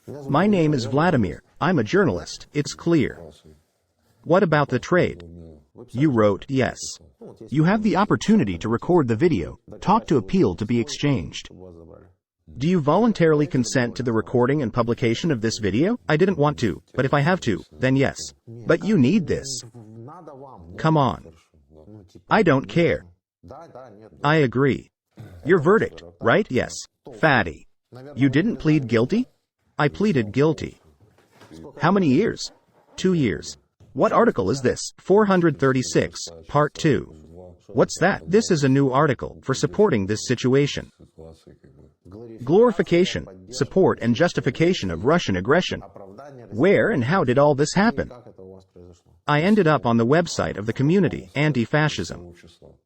My name is Vladimir. I'm a journalist. It's clear. What about the trade? You wrote yes. You have the opportunity to record the video, talk to appeal to be exchanged. Do you voluntarily consent to the recording and publication of this video? I didn't want to, but if I have to, then yes. But you need this. Come on. I don't care. I agree. Your verdict, right? Yes. Fatty. You didn't plead guilty? I pleaded guilty. How many years? 2 years. What article is this? 436, Part 2. What's that? This is a new article for supporting this situation. Glorification, support and justification of Russian aggression. Where and how did all this happen? I ended up on the website of the community, Anti-Fascism.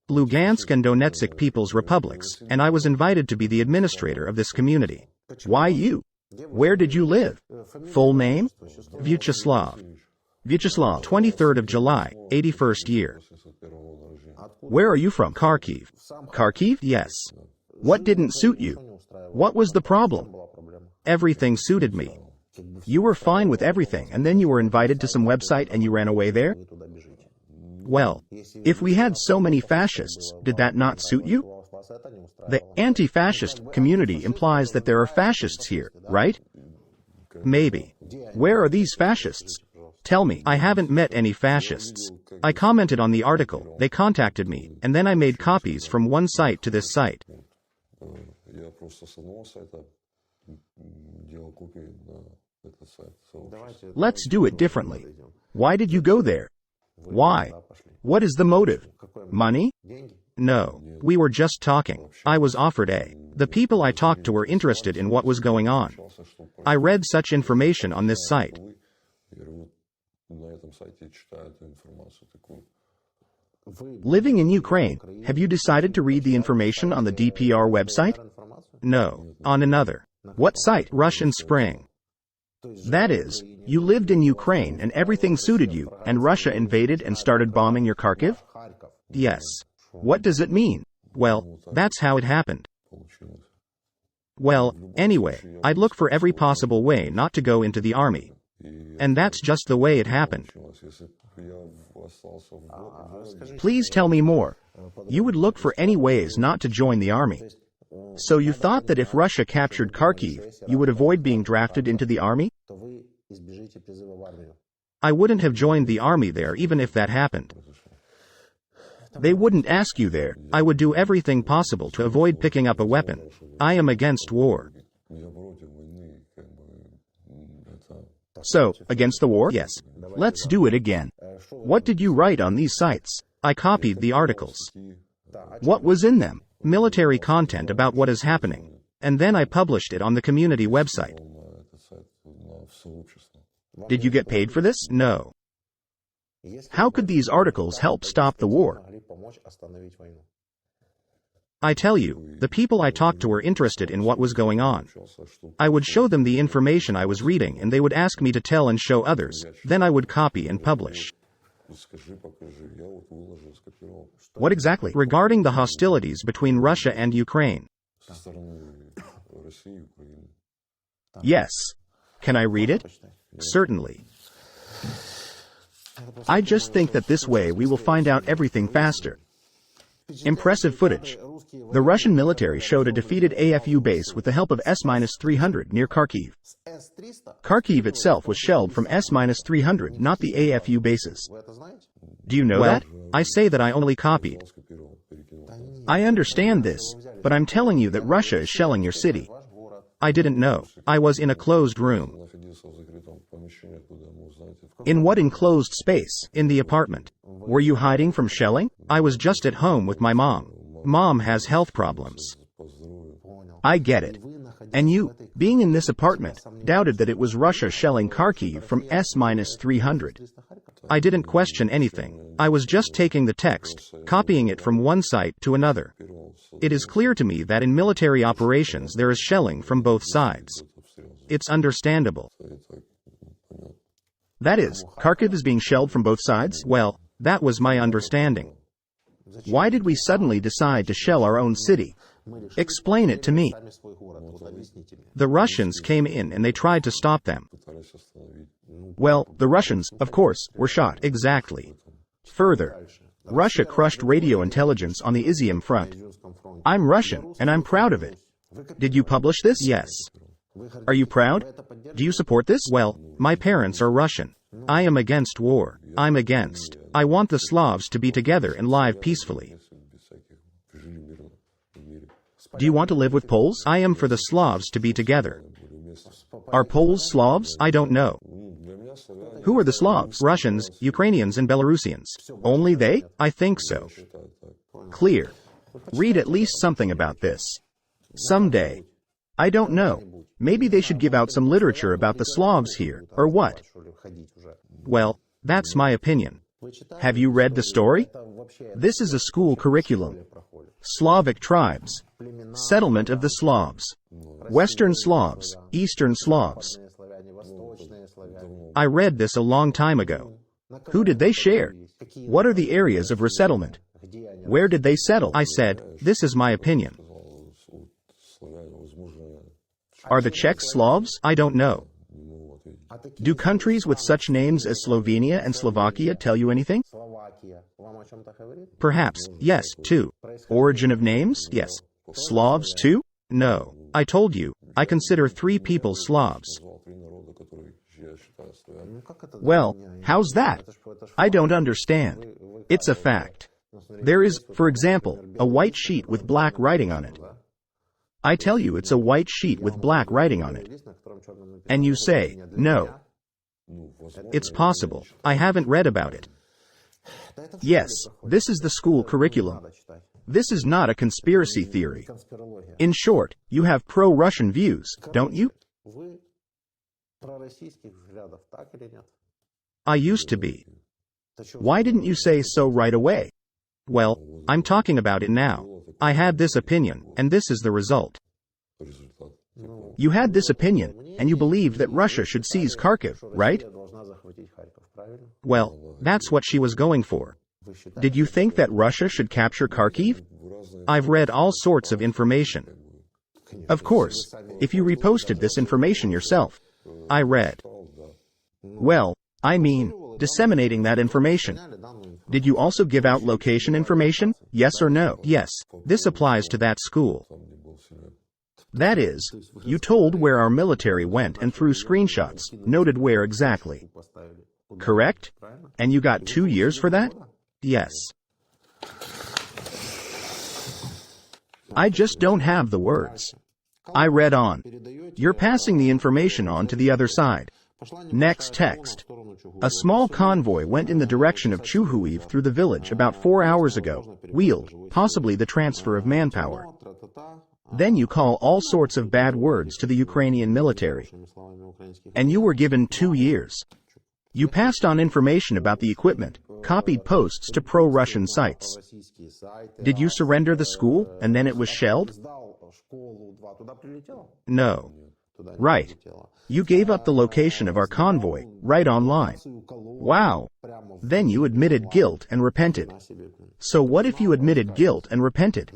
Lugansk and Donetsk People's Republics, and I was invited to be the administrator of this community. Why you? Where did you live? Full name? Vyacheslav. Vyacheslav, 23rd of July, 81st year. Where are you from? Kharkiv. Kharkiv? Yes. What didn't suit you? What was the problem? Everything suited me. You were fine with everything and then you were invited to some website and you ran away there? Well, if we had so many fascists, did that not suit you? The anti-fascist community implies that there are fascists here, right? Maybe. Where are these fascists? Tell me. I haven't met any fascists. I commented on the article, they contacted me, and then I made copies from one site to this site. Let's do it differently. Why did you go there? Why? What is the motive? Money? No. We were just talking. I was offered a. The people I talked to were interested in what was going on. I read such information on this site. Living in Ukraine, have you decided to read the information on the DPR website? No. On another. What site? Russian Spring. That is, you lived in Ukraine and everything suited you, and Russia invaded and started bombing your Kharkiv? Yes. What does it mean? Well, that's how it happened. Well, anyway, I'd look for every possible way not to go into the army. And that's just the way it happened. Please tell me more. You would look for any ways not to join the army. So you thought that if Russia captured Kharkiv, you would avoid being drafted into the army? I wouldn't have joined the army there even if that happened. They wouldn't ask you there. I would do everything possible to avoid picking up a weapon. I am against war. So, against the war? Yes. Let's do it again. What did you write on these sites? I copied the articles. What was in them? Military content about what is happening. And then I published it on the community website. Did you get paid for this? No. How could these articles help stop the war? I tell you, the people I talked to were interested in what was going on. I would show them the information I was reading and they would ask me to tell and show others, then I would copy and publish. What exactly? Regarding the hostilities between Russia and Ukraine. Yes. Can I read it? Certainly. I just think that this way we will find out everything faster. Impressive footage. The Russian military showed a defeated AFU base with the help of S-300 near Kharkiv. Kharkiv itself was shelled from S-300, not the AFU bases. Do you know that? I say that I only copied. I understand this, but I'm telling you that Russia is shelling your city. I didn't know. I was in a closed room. In what enclosed space? In the apartment. Were you hiding from shelling? I was just at home with my mom. Mom has health problems. I get it. And you, being in this apartment, doubted that it was Russia shelling Kharkiv from S-300. I didn't question anything. I was just taking the text, copying it from one site to another. It is clear to me that in military operations there is shelling from both sides. It's understandable. That is, Kharkiv is being shelled from both sides? Well, that was my understanding. Why did we suddenly decide to shell our own city? Explain it to me. The Russians came in and they tried to stop them. Well, the Russians, of course, were shot. Exactly. Further, Russia crushed radio intelligence on the Izium front. I'm Russian, and I'm proud of it. Did you publish this? Yes. Are you proud? Do you support this? Well, my parents are Russian. I am against war. I'm against. I want the Slavs to be together and live peacefully. Do you want to live with Poles? I am for the Slavs to be together. Are Poles Slavs? I don't know. Who are the Slavs? Russians, Ukrainians and Belarusians. Only they? I think so. Clear. Read at least something about this. Someday. I don't know. Maybe they should give out some literature about the Slavs here, or what? Well, that's my opinion. Have you read the story? This is a school curriculum. Slavic tribes. Settlement of the Slavs. Western Slavs, Eastern Slavs. I read this a long time ago. Who did they share? What are the areas of resettlement? Where did they settle? I said, this is my opinion. Are the Czechs Slavs? I don't know. Do countries with such names as Slovenia and Slovakia tell you anything? Perhaps, yes, too. Origin of names? Yes. Slavs too? No. I told you, I consider 3 people Slavs. Well, how's that? I don't understand. It's a fact. There is, for example, a white sheet with black writing on it. I tell you it's a white sheet with black writing on it. And you say, no. It's possible. I haven't read about it. Yes, this is the school curriculum. This is not a conspiracy theory. In short, you have pro-Russian views, don't you? I used to be. Why didn't you say so right away? Well, I'm talking about it now. I had this opinion, and this is the result. You had this opinion, and you believed that Russia should seize Kharkiv, right? Well, that's what she was going for. Did you think that Russia should capture Kharkiv? I've read all sorts of information. Of course, if you reposted this information yourself. I read. Well, I mean, disseminating that information. Did you also give out location information? Yes or no? Yes. This applies to that school. That is, you told where our military went and through screenshots, noted where exactly. Correct? And you got 2 years for that? Yes. I just don't have the words. I read on. You're passing the information on to the other side. Next text. A small convoy went in the direction of Chuhuiv through the village about 4 hours ago, wheeled, possibly the transfer of manpower. Then you call all sorts of bad words to the Ukrainian military. And you were given 2 years. You passed on information about the equipment, copied posts to pro-Russian sites. Did you surrender the school, and then it was shelled? No. Right. You gave up the location of our convoy, right online. Wow. Then you admitted guilt and repented. So what if you admitted guilt and repented?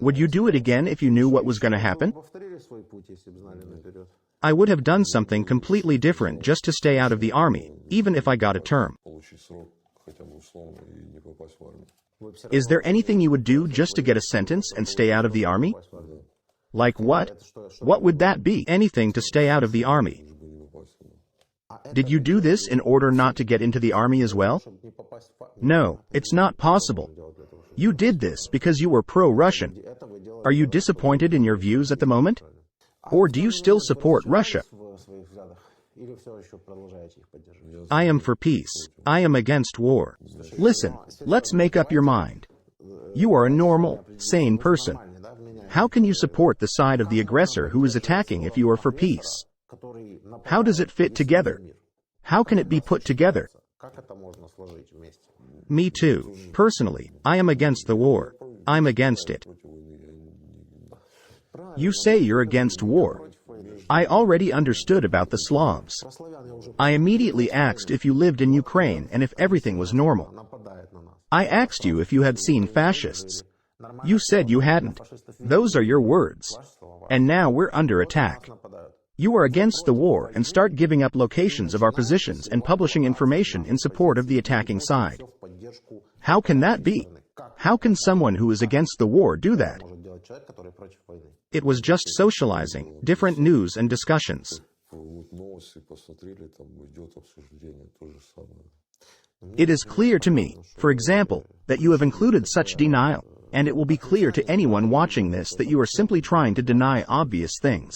Would you do it again if you knew what was going to happen? I would have done something completely different just to stay out of the army, even if I got a term. Is there anything you would do just to get a sentence and stay out of the army? Like what? What would that be? Anything to stay out of the army. Did you do this in order not to get into the army as well? No, it's not possible. You did this because you were pro-Russian. Are you disappointed in your views at the moment? Or do you still support Russia? I am for peace. I am against war. Listen, let's make up your mind. You are a normal, sane person. How can you support the side of the aggressor who is attacking if you are for peace? How does it fit together? How can it be put together? Me too. Personally, I am against the war. I'm against it. You say you're against war. I already understood about the Slavs. I immediately asked if you lived in Ukraine and if everything was normal. I asked you if you had seen fascists. You said you hadn't. Those are your words. And now we're under attack. You are against the war and start giving up locations of our positions and publishing information in support of the attacking side. How can that be? How can someone who is against the war do that? It was just socializing, different news and discussions. It is clear to me, for example, that you have included such denial, and it will be clear to anyone watching this that you are simply trying to deny obvious things.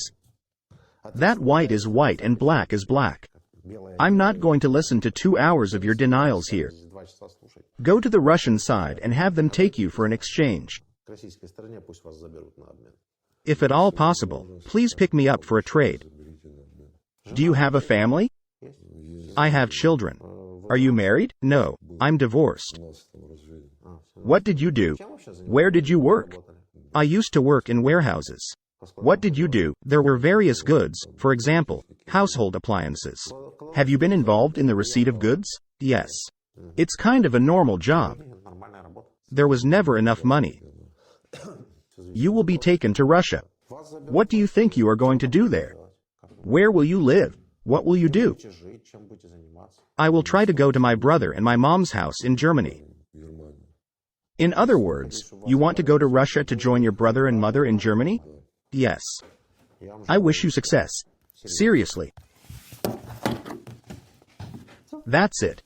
That white is white and black is black. I'm not going to listen to 2 hours of your denials here. Go to the Russian side and have them take you for an exchange. If at all possible, please pick me up for a trade. Do you have a family? I have children. Are you married? No, I'm divorced. What did you do? Where did you work? I used to work in warehouses. What did you do? There were various goods, for example, household appliances. Have you been involved in the receipt of goods? Yes. It's kind of a normal job. There was never enough money. You will be taken to Russia. What do you think you are going to do there? Where will you live? What will you do? I will try to go to my brother and my mom's house in Germany. In other words, you want to go to Russia to join your brother and mother in Germany? Yes. I wish you success. Seriously. That's it.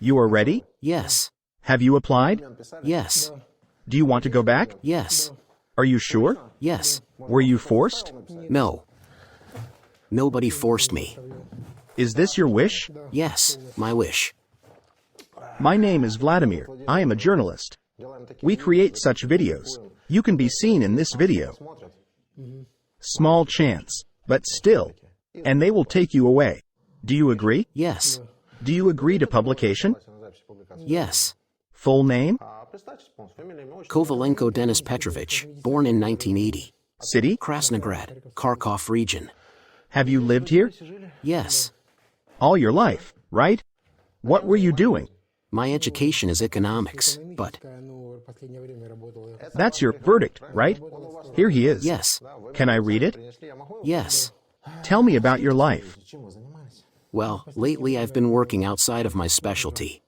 You are ready? Yes. Have you applied? Yes. Do you want to go back? Yes. Are you sure? Yes. Were you forced? No. Nobody forced me. Is this your wish? Yes, my wish. My name is Vladimir. I am a journalist. We create such videos. You can be seen in this video. Small chance, but still. And they will take you away. Do you agree? Yes. Do you agree to publication? Yes. Full name? Kovalenko Denis Petrovich, born in 1980. City? Krasnograd, Kharkov region. Have you lived here? Yes. All your life, right? What were you doing? My education is economics, but... That's your verdict, right? Here he is. Yes. Can I read it? Yes. Tell me about your life. Well, lately I've been working outside of my specialty.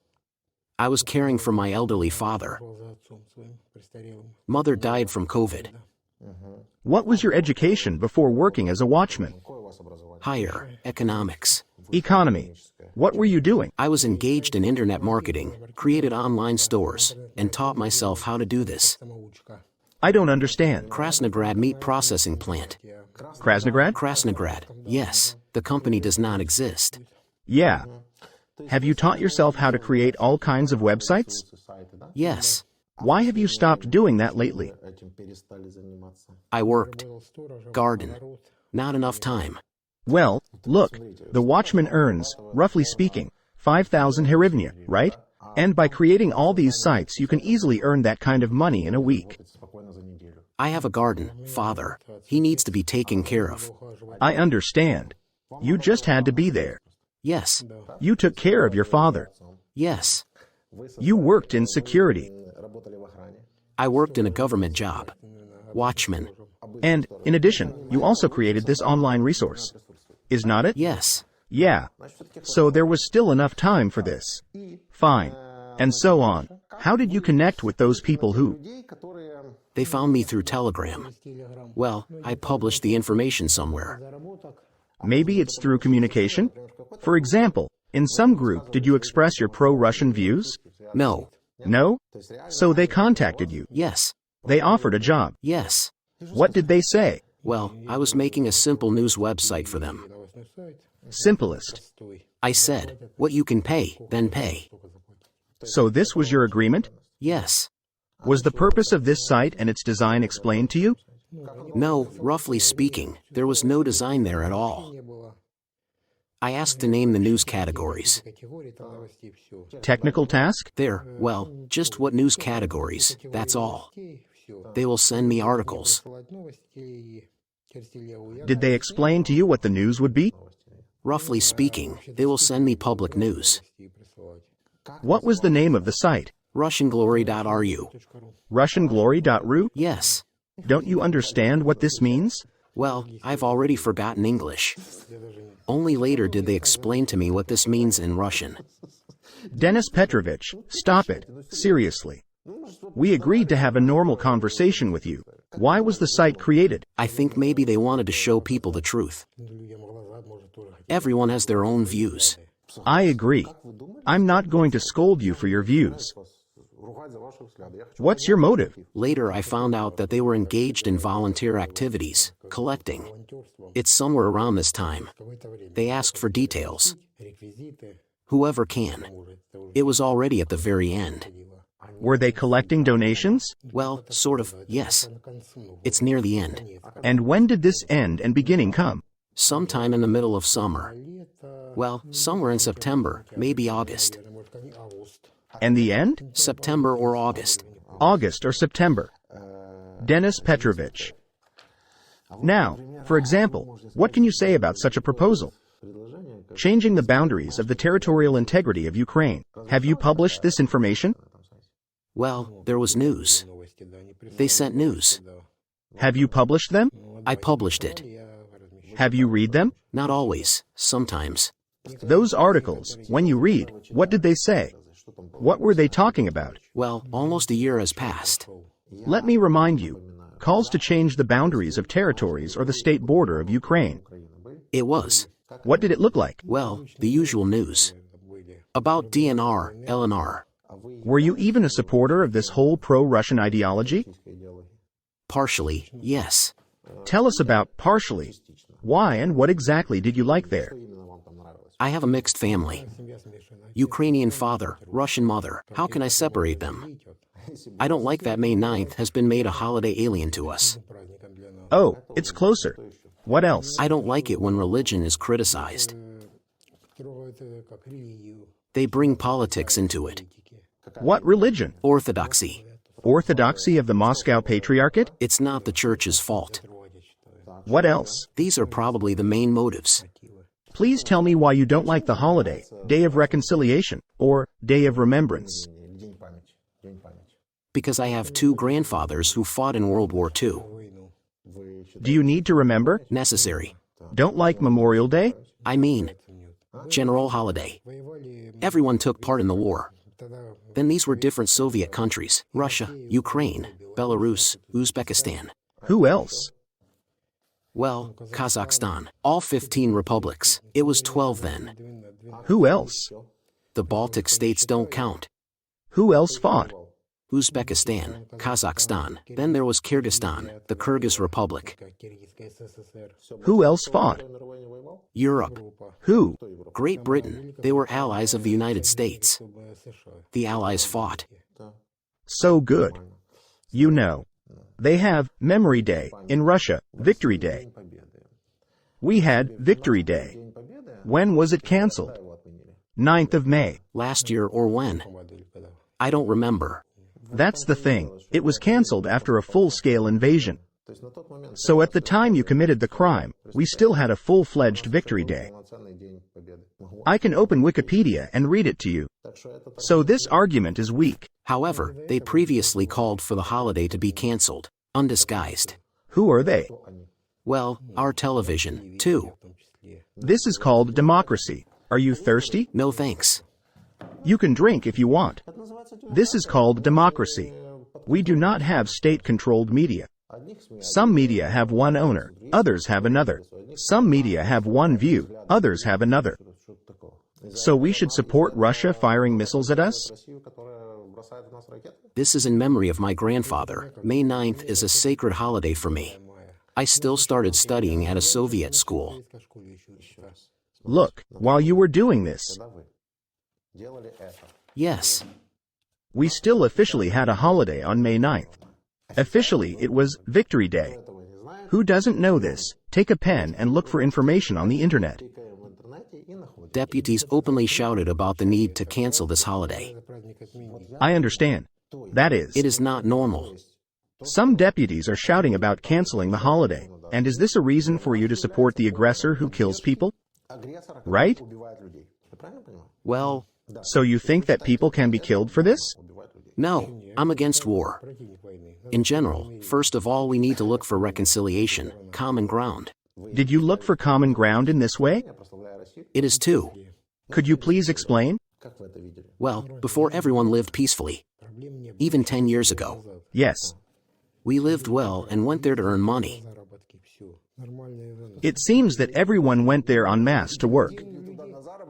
I was caring for my elderly father. Mother died from COVID. What was your education before working as a watchman? Higher, economics. Economy. What were you doing? I was engaged in internet marketing, created online stores, and taught myself how to do this. I don't understand. Krasnograd meat processing plant. Krasnograd? Krasnograd, yes. The company does not exist. Yeah. Have you taught yourself how to create all kinds of websites? Yes. Why have you stopped doing that lately? I worked. Garden. Not enough time. Well, look, the watchman earns, roughly speaking, 5,000 hryvnia, right? And by creating all these sites you can easily earn that kind of money in a week. I have a garden, father. He needs to be taken care of. I understand. You just had to be there. Yes. You took care of your father. Yes. You worked in security. I worked in a government job. Watchman. And, in addition, you also created this online resource. Is not it? Yes. Yeah. So there was still enough time for this. Fine. And so on. How did you connect with those people who... They found me through Telegram. Well, I published the information somewhere. Maybe it's through communication? For example, in some group did you express your pro-Russian views? No. No? So they contacted you. Yes. They offered a job. Yes. What did they say? Well, I was making a simple news website for them. Simplest. I said, what you can pay, then pay. So this was your agreement? Yes. Was the purpose of this site and its design explained to you? No, roughly speaking, there was no design there at all. I asked to name the news categories. Technical task? There, well, just what news categories, that's all. They will send me articles. Did they explain to you what the news would be? Roughly speaking, they will send me public news. What was the name of the site? RussianGlory.ru. RussianGlory.ru? Yes. Don't you understand what this means? Well, I've already forgotten English. Only later did they explain to me what this means in Russian. Denis Petrovich, stop it, seriously. We agreed to have a normal conversation with you. Why was the site created? I think maybe they wanted to show people the truth. Everyone has their own views. I agree. I'm not going to scold you for your views. What's your motive? Later I found out that they were engaged in volunteer activities, collecting. It's somewhere around this time. They asked for details. Whoever can. It was already at the very end. Were they collecting donations? Well, sort of, yes. It's near the end. And when did this end and beginning come? Sometime in the middle of summer. Well, somewhere in September, maybe August. And the end? September or August. August or September. Denis Petrovich. Now, for example, what can you say about such a proposal? Changing the boundaries of the territorial integrity of Ukraine. Have you published this information? Well, there was news. They sent news. Have you published them? I published it. Have you read them? Not always, sometimes. Those articles, when you read, what did they say? What were they talking about? Well, almost a year has passed. Let me remind you, calls to change the boundaries of territories or the state border of Ukraine. It was. What did it look like? Well, the usual news. About DNR, LNR. Were you even a supporter of this whole pro-Russian ideology? Partially, yes. Tell us about partially. Why and what exactly did you like there? I have a mixed family. Ukrainian father, Russian mother. How can I separate them? I don't like that May 9th has been made a holiday alien to us. Oh, it's closer. What else? I don't like it when religion is criticized. They bring politics into it. What religion? Orthodoxy. Orthodoxy of the Moscow Patriarchate? It's not the church's fault. What else? These are probably the main motives. Please tell me why you don't like the holiday, Day of Reconciliation, or Day of Remembrance. Because I have two grandfathers who fought in World War II. Do you need to remember? Necessary. Don't like Memorial Day? I mean, general holiday. Everyone took part in the war. Then these were different Soviet countries: Russia, Ukraine, Belarus, Uzbekistan. Who else? Well, Kazakhstan. All 15 republics. It was 12 then. Who else? The Baltic states don't count. Who else fought? Uzbekistan, Kazakhstan. Then there was Kyrgyzstan, the Kyrgyz Republic. Who else fought? Europe. Who? Great Britain. They were allies of the United States. The Allies fought. So good. You know, they have Memory Day in Russia, Victory Day. We had Victory Day. When was it canceled? 9th of May. Last year or when? I don't remember. That's the thing. It was canceled after a full-scale invasion. So at the time you committed the crime, we still had a full-fledged Victory Day. I can open Wikipedia and read it to you. So this argument is weak. However, they previously called for the holiday to be canceled, undisguised. Who are they? Well, our television, too. This is called democracy. Are you thirsty? No thanks. You can drink if you want. This is called democracy. We do not have state-controlled media. Some media have one owner, others have another. Some media have one view, others have another. So we should support Russia firing missiles at us? This is in memory of my grandfather. May 9th is a sacred holiday for me. I still started studying at a Soviet school. Look, while you were doing this, Yes. we still officially had a holiday on May 9th. Officially, it was Victory Day. Who doesn't know this? Take a pen and look for information on the internet. Deputies openly shouted about the need to cancel this holiday. I understand. That is, It is not normal. some deputies are shouting about canceling the holiday. And is this a reason for you to support the aggressor who kills people? Right? Well, So you think that people can be killed for this? No, I'm against war. In general, first of all we need to look for reconciliation, common ground. Did you look for common ground in this way? It is too. Could you please explain? Well, before everyone lived peacefully. Even 10 years ago. Yes. We lived well and went there to earn money. It seems that everyone went there en masse to work.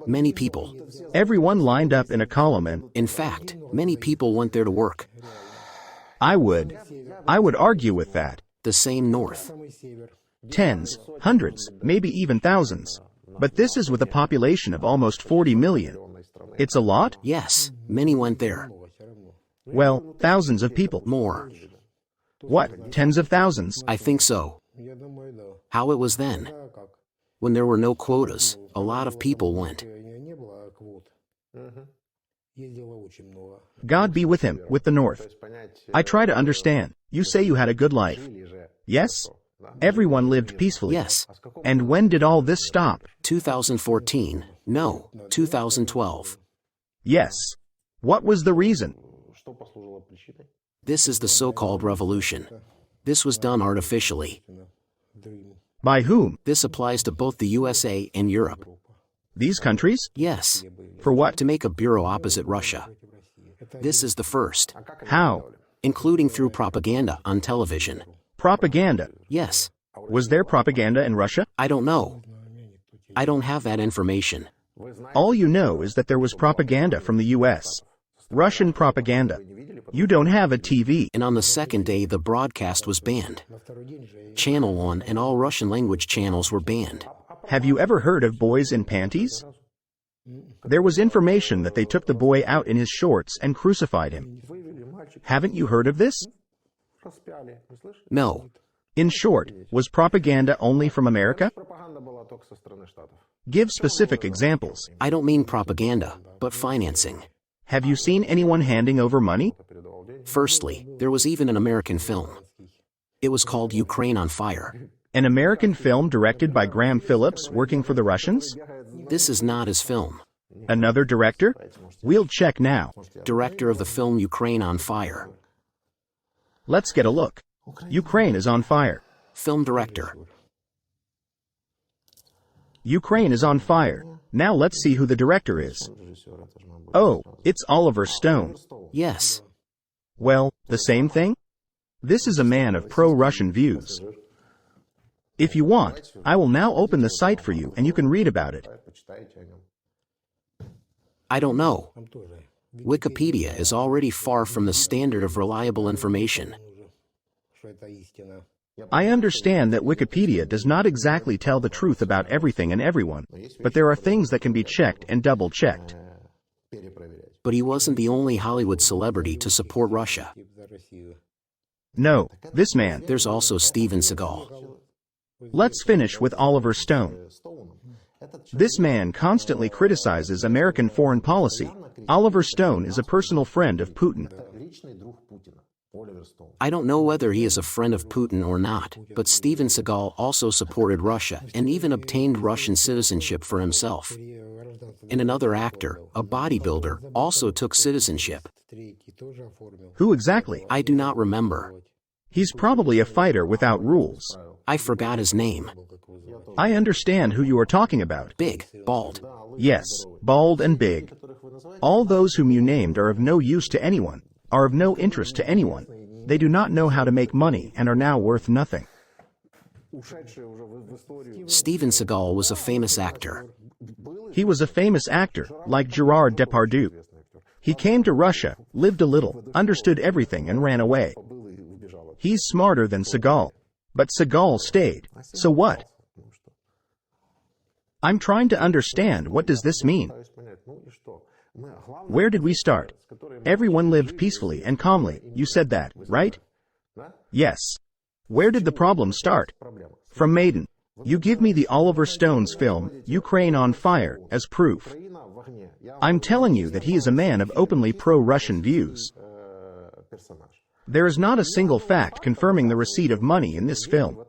Many people. Everyone lined up in a column and, In fact, many people went there to work. I would argue with that. The same north. Tens, hundreds, maybe even thousands. But this is with a population of almost 40 million. It's a lot? Yes, many went there. Well, thousands of people. More. What, tens of thousands? I think so. How it was then. When there were no quotas, a lot of people went. God be with him, with the North. I try to understand. You say you had a good life. Yes? Everyone lived peacefully. Yes. And when did all this stop? 2014. No, 2012. Yes. What was the reason? This is the so-called revolution. This was done artificially. By whom? This applies to both the USA and Europe. These countries? Yes. For what? To make a bureau opposite Russia. This is the first. How? Including through propaganda on television. Propaganda. Yes. Was there propaganda in Russia? I don't know. I don't have that information. All you know is that there was propaganda from the US. Russian propaganda. You don't have a TV. And on the second day the broadcast was banned. Channel 1 and all Russian language channels were banned. Have you ever heard of boys in panties? There was information that they took the boy out in his shorts and crucified him. Haven't you heard of this? No. In short, was propaganda only from America? Give specific examples. I don't mean propaganda, but financing. Have you seen anyone handing over money? Firstly, there was even an American film. It was called Ukraine on Fire. An American film directed by Graham Phillips working for the Russians? This is not his film. Another director? We'll check now. Director of the film Ukraine on Fire. Let's get a look. Ukraine is on fire. Film director. Ukraine is on fire. Now let's see who the director is. Oh, it's Oliver Stone. Yes. Well, the same thing? This is a man of pro-Russian views. If you want, I will now open the site for you and you can read about it. I don't know. Wikipedia is already far from the standard of reliable information. I understand that Wikipedia does not exactly tell the truth about everything and everyone, but there are things that can be checked and double-checked. But he wasn't the only Hollywood celebrity to support Russia. No, this man. There's also Steven Seagal. Let's finish with Oliver Stone. This man constantly criticizes American foreign policy. Oliver Stone is a personal friend of Putin. I don't know whether he is a friend of Putin or not, but Steven Seagal also supported Russia and even obtained Russian citizenship for himself. And another actor, a bodybuilder, also took citizenship. Who exactly? I do not remember. He's probably a fighter without rules. I forgot his name. I understand who you are talking about. Big, bald. Yes, bald and big. All those whom you named are of no use to anyone, are of no interest to anyone. They do not know how to make money and are now worth nothing. Steven Seagal was a famous actor. He was a famous actor, like Gerard Depardieu. He came to Russia, lived a little, understood everything and ran away. He's smarter than Seagal. But Seagal stayed. So what? I'm trying to understand, what does this mean? Where did we start? Everyone lived peacefully and calmly. You said that, right? Yes. Where did the problem start? From Maiden. You give me the Oliver Stone's film, Ukraine on Fire, as proof. I'm telling you that he is a man of openly pro-Russian views. There is not a single fact confirming the receipt of money in this film.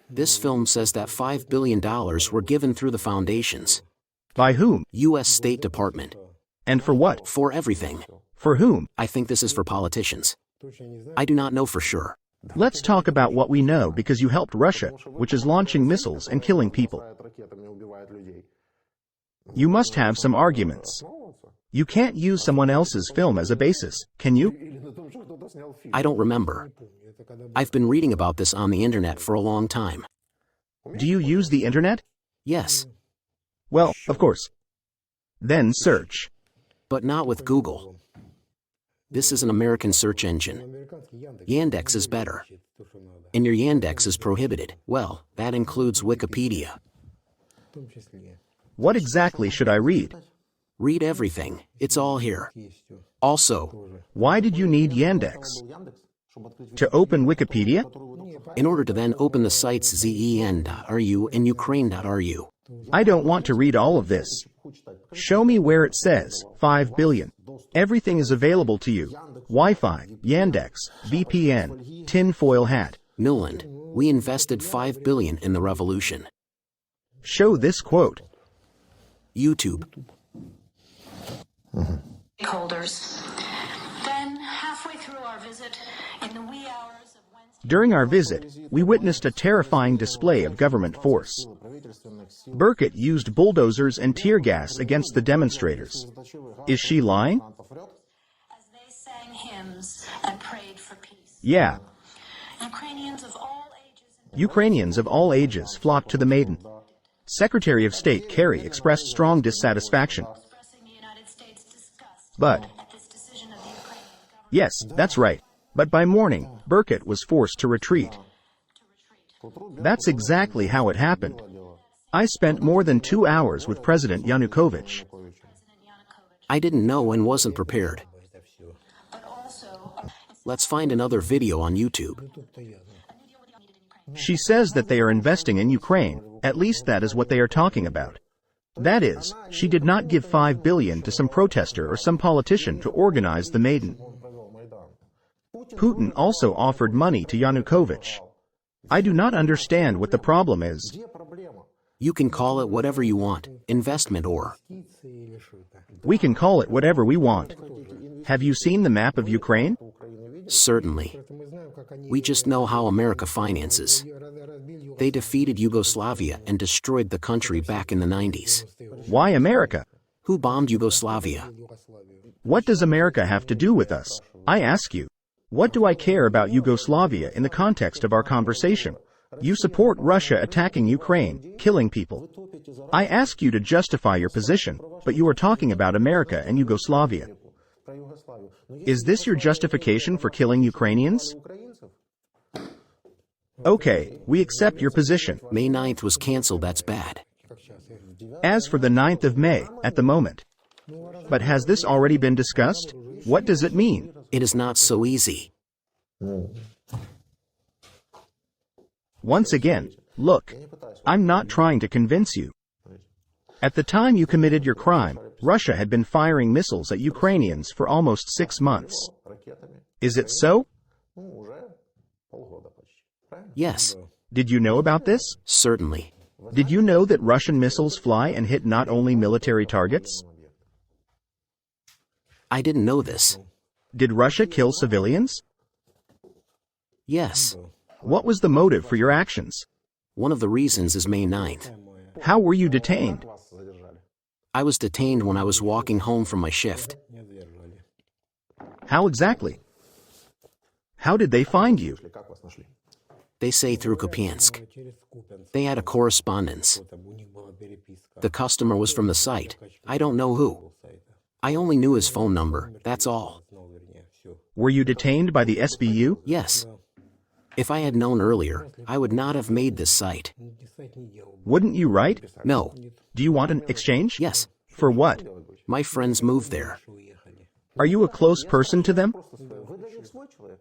This film says that $5 billion were given through the foundations. By whom? U.S. State Department. And for what? For everything. For whom? I think this is for politicians. I do not know for sure. Let's talk about what we know because you helped Russia, which is launching missiles and killing people. You must have some arguments. You can't use someone else's film as a basis, can you? I don't remember. I've been reading about this on the internet for a long time. Do you use the internet? Yes, Well, of course. Then search. but not with Google. This is an American search engine. Yandex is better. And your Yandex is prohibited. Well, that includes Wikipedia. What exactly should I read? Read everything. It's all here. Also, Why did you need Yandex? To open Wikipedia? in order to then open the sites zen.ru and ukraine.ru. I don't want to read all of this. Show me where it says 5 billion. Everything is available to you. Wi-Fi, Yandex, VPN, tinfoil hat. Milland, we invested $5 billion in the revolution. Show this quote. YouTube. Stakeholders. Then, halfway through our visit, in the wee hours of Wednesday, During our visit, we witnessed a terrifying display of government force. Burkett used bulldozers and tear gas against the demonstrators. Is she lying? as they sang hymns and prayed for peace. Yeah. Ukrainians of all ages flocked to the Maiden. Secretary of State Kerry expressed strong dissatisfaction. expressing the United States' disgust But, at this decision of the Ukrainian government yes, that's right. But by morning, Burkett was forced to retreat. to retreat. That's exactly how it happened. I spent more than 2 hours with President Yanukovych. President Yanukovych, I didn't know and wasn't prepared. but also Let's find another video on YouTube. She says that they are investing in Ukraine, at least that is what they are talking about. That is, she did not give 5 billion to some protester or some politician to organize the Maiden. Putin also offered money to Yanukovych. I do not understand what the problem is. You can call it whatever you want, investment or. We can call it whatever we want. Have you seen the map of Ukraine? Certainly. We just know how America finances. They defeated Yugoslavia and destroyed the country back in the 90s. Why America? Who bombed Yugoslavia? What does America have to do with us? I ask you. What do I care about Yugoslavia in the context of our conversation? You support Russia attacking Ukraine, killing people. I ask you to justify your position, but you are talking about America and Yugoslavia. Is this your justification for killing Ukrainians? Okay, we accept your position. May 9th was canceled, that's bad. As for the 9th of May, at the moment. But has this already been discussed? What does it mean? It is not so easy. Once again, look, I'm not trying to convince you. At the time you committed your crime, Russia had been firing missiles at Ukrainians for almost 6 months. Is it so? Yes, Did you know about this? certainly. Did you know that Russian missiles fly and hit not only military targets? I didn't know this. Did Russia kill civilians? Yes. What was the motive for your actions? One of the reasons is May 9th. How were you detained? I was detained when I was walking home from my shift. How exactly? How did they find you? They say through Kupiansk. They had a correspondence. The customer was from the site. I don't know who. I only knew his phone number, that's all. Were you detained by the SBU? Yes. If I had known earlier, I would not have made this site. Wouldn't you write? No. Do you want an exchange? Yes. For what? My friends moved there. Are you a close person to them?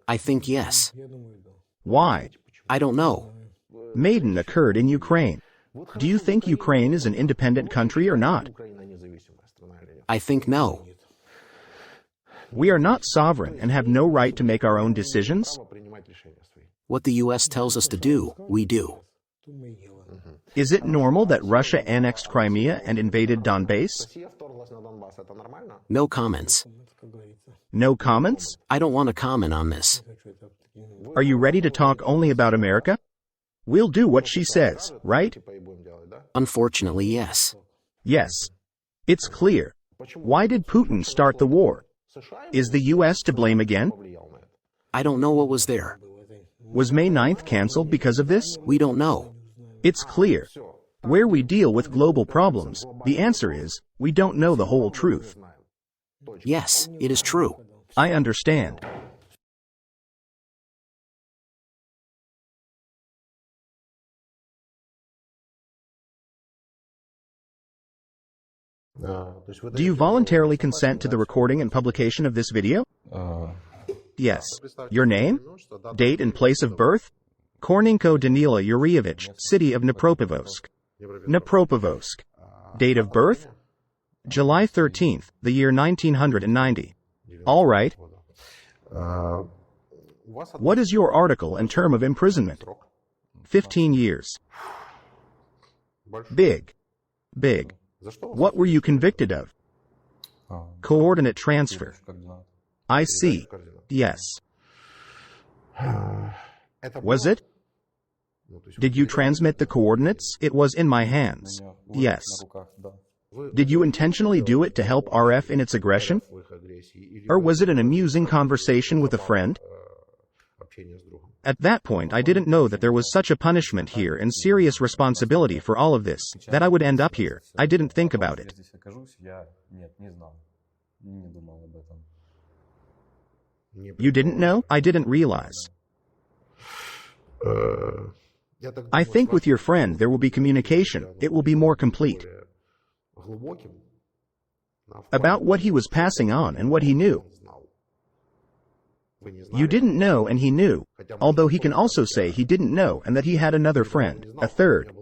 I think yes. Why? I don't know. Maiden occurred in Ukraine. Do you think Ukraine is an independent country or not? I think no. We are not sovereign and have no right to make our own decisions? What the US tells us to do, we do. Is it normal that Russia annexed Crimea and invaded Donbass? No comments. No comments? I don't want to comment on this. Are you ready to talk only about America? We'll do what she says, right? Unfortunately, yes. Yes. It's clear. Why did Putin start the war? Is the US to blame again? I don't know what was there. Was May 9th canceled because of this? We don't know. It's clear. Where we deal with global problems, the answer is, we don't know the whole truth. Yes, it is true. I understand. Do you voluntarily consent to the recording and publication of this video? Yes. Your name? Date and place of birth? Kornenko Danila Yurievich, city of Dnipropetrovsk. Dnipropetrovsk. Date of birth? July 13th, the year 1990. All right. What is your article and term of imprisonment? 15 years. Big. Big. What were you convicted of? Coordinate transfer. I see. Yes. Was it? Did you transmit the coordinates? It was in my hands. Yes. Did you intentionally do it to help RF in its aggression? Or was it an amusing conversation with a friend? At that point, I didn't know that there was such a punishment here and serious responsibility for all of this, that I would end up here. I didn't think about it. You didn't know? I didn't realize. I think with your friend there will be communication. It will be more complete. About what he was passing on and what he knew. You didn't know and he knew, although he can also say he didn't know and that he had another friend, a third.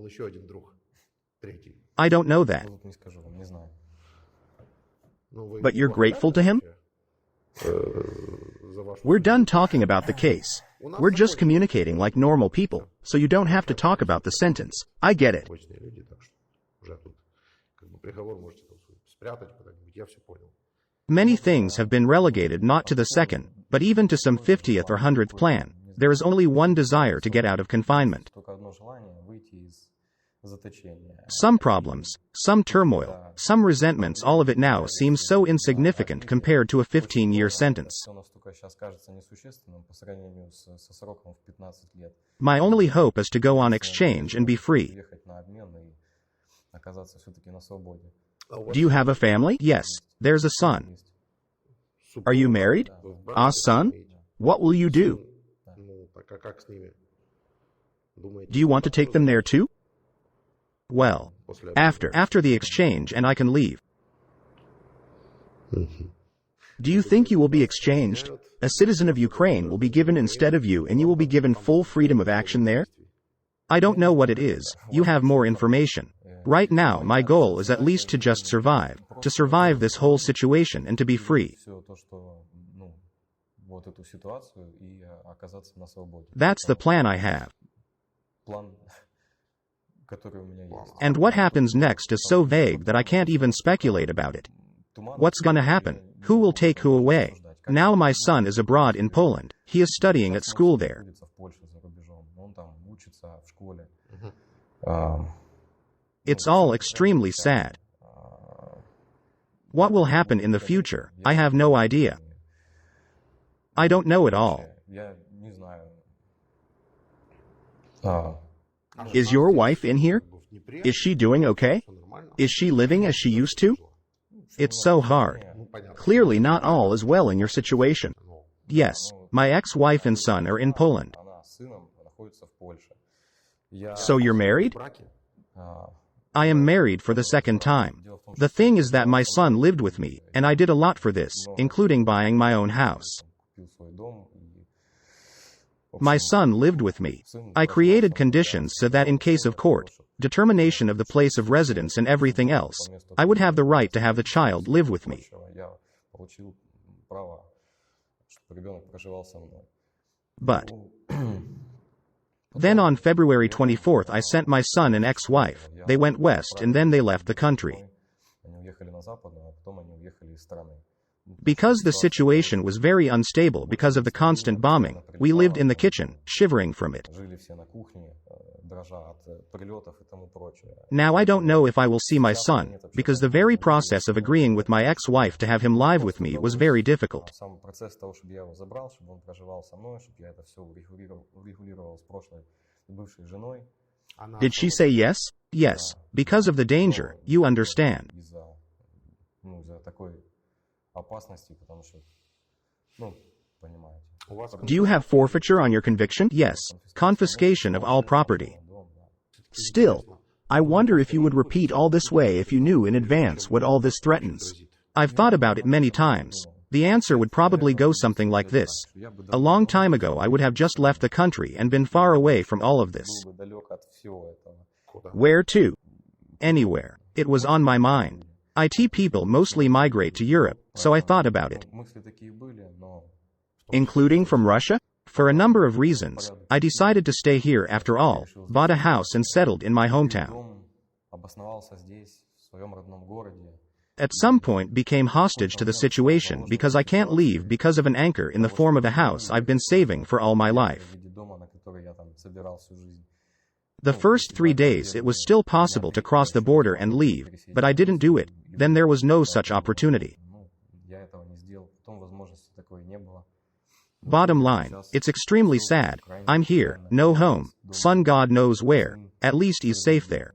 I don't know that. But you're grateful to him? We're done talking about the case. We're just communicating like normal people, so you don't have to talk about the sentence. I get it. Many things have been relegated not to the second, but even to some 50th or 100th plan. There is only one desire to get out of confinement. Some problems, some turmoil, some resentments, all of it now seems so insignificant compared to a 15-year sentence. My only hope is to go on exchange and be free. Do you have a family? Yes, there's a son. Are you married? A son? What will you do? Do you want to take them there too? Well, after the exchange and I can leave. Do you think you will be exchanged? A citizen of Ukraine will be given instead of you and you will be given full freedom of action there? I don't know what it is. You have more information. Right now, my goal is at least to just survive, to survive this whole situation and to be free. That's the plan I have. And what happens next is so vague that I can't even speculate about it. What's gonna happen? Who will take who away? Now my son is abroad in Poland. He is studying at school there. It's all extremely sad. What will happen in the future? I have no idea. I don't know at all. Is your wife in here? Is she doing okay? Is she living as she used to? It's so hard. Clearly not all is well in your situation. Yes, my ex-wife and son are in Poland. So you're married? I am married for the second time. The thing is that my son lived with me, and I did a lot for this, including buying my own house. My son lived with me. I created conditions so that in case of court, determination of the place of residence and everything else, I would have the right to have the child live with me. But then on February 24th I sent my son and ex-wife. They went west and then they left the country. Because the situation was very unstable because of the constant bombing, we lived in the kitchen, shivering from it. Now I don't know if I will see my son, because the very process of agreeing with my ex-wife to have him live with me was very difficult. Did she say yes? Yes, because of the danger, you understand. Do you have forfeiture on your conviction? Yes, confiscation of all property. Still, I wonder if you would repeat all this way if you knew in advance what all this threatens. I've thought about it many times. The answer would probably go something like this. A long time ago I would have just left the country and been far away from all of this. Where to? Anywhere. It was on my mind. IT people mostly migrate to Europe, so I thought about it. Including from Russia? For a number of reasons, I decided to stay here after all, bought a house and settled in my hometown. At some point became hostage to the situation because I can't leave because of an anchor in the form of a house I've been saving for all my life. The first 3 days it was still possible to cross the border and leave, but I didn't do it. Then there was no such opportunity. Bottom line, it's extremely sad. I'm here, no home, son God knows where. At least he's safe there.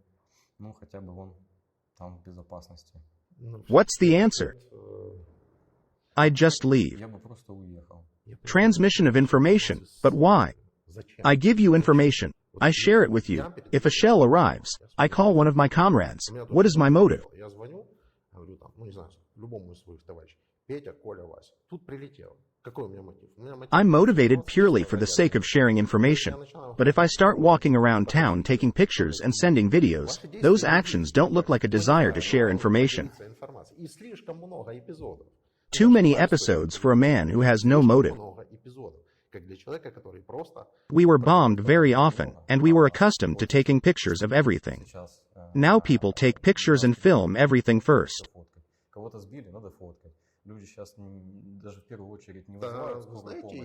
What's the answer? I'd just leave. Transmission of information, but why? I give you information. I share it with you. If a shell arrives, I call one of my comrades. What is my motive? I'm motivated purely for the sake of sharing information. But if I start walking around town taking pictures and sending videos, those actions don't look like a desire to share information. Too many episodes for a man who has no motive. We were bombed very often, and we were accustomed to taking pictures of everything. Now people take pictures and film everything first.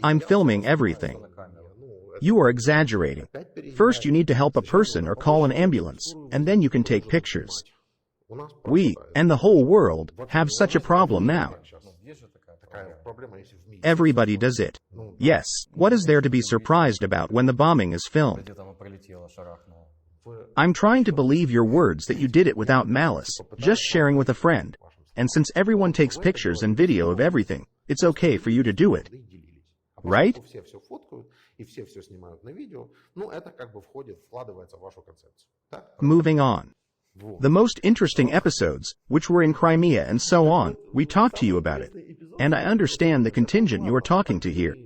I'm filming everything. You are exaggerating. First you need to help a person or call an ambulance, and then you can take pictures. We, and the whole world, have such a problem now. Everybody does it. Yes, what is there to be surprised about when the bombing is filmed? I'm trying to believe your words that you did it without malice, just sharing with a friend. And since everyone takes pictures and video of everything, it's okay for you to do it. Right? Moving on. The most interesting episodes, which were in Crimea and so on, we talked to you about it. And I understand the contingent you are talking to here.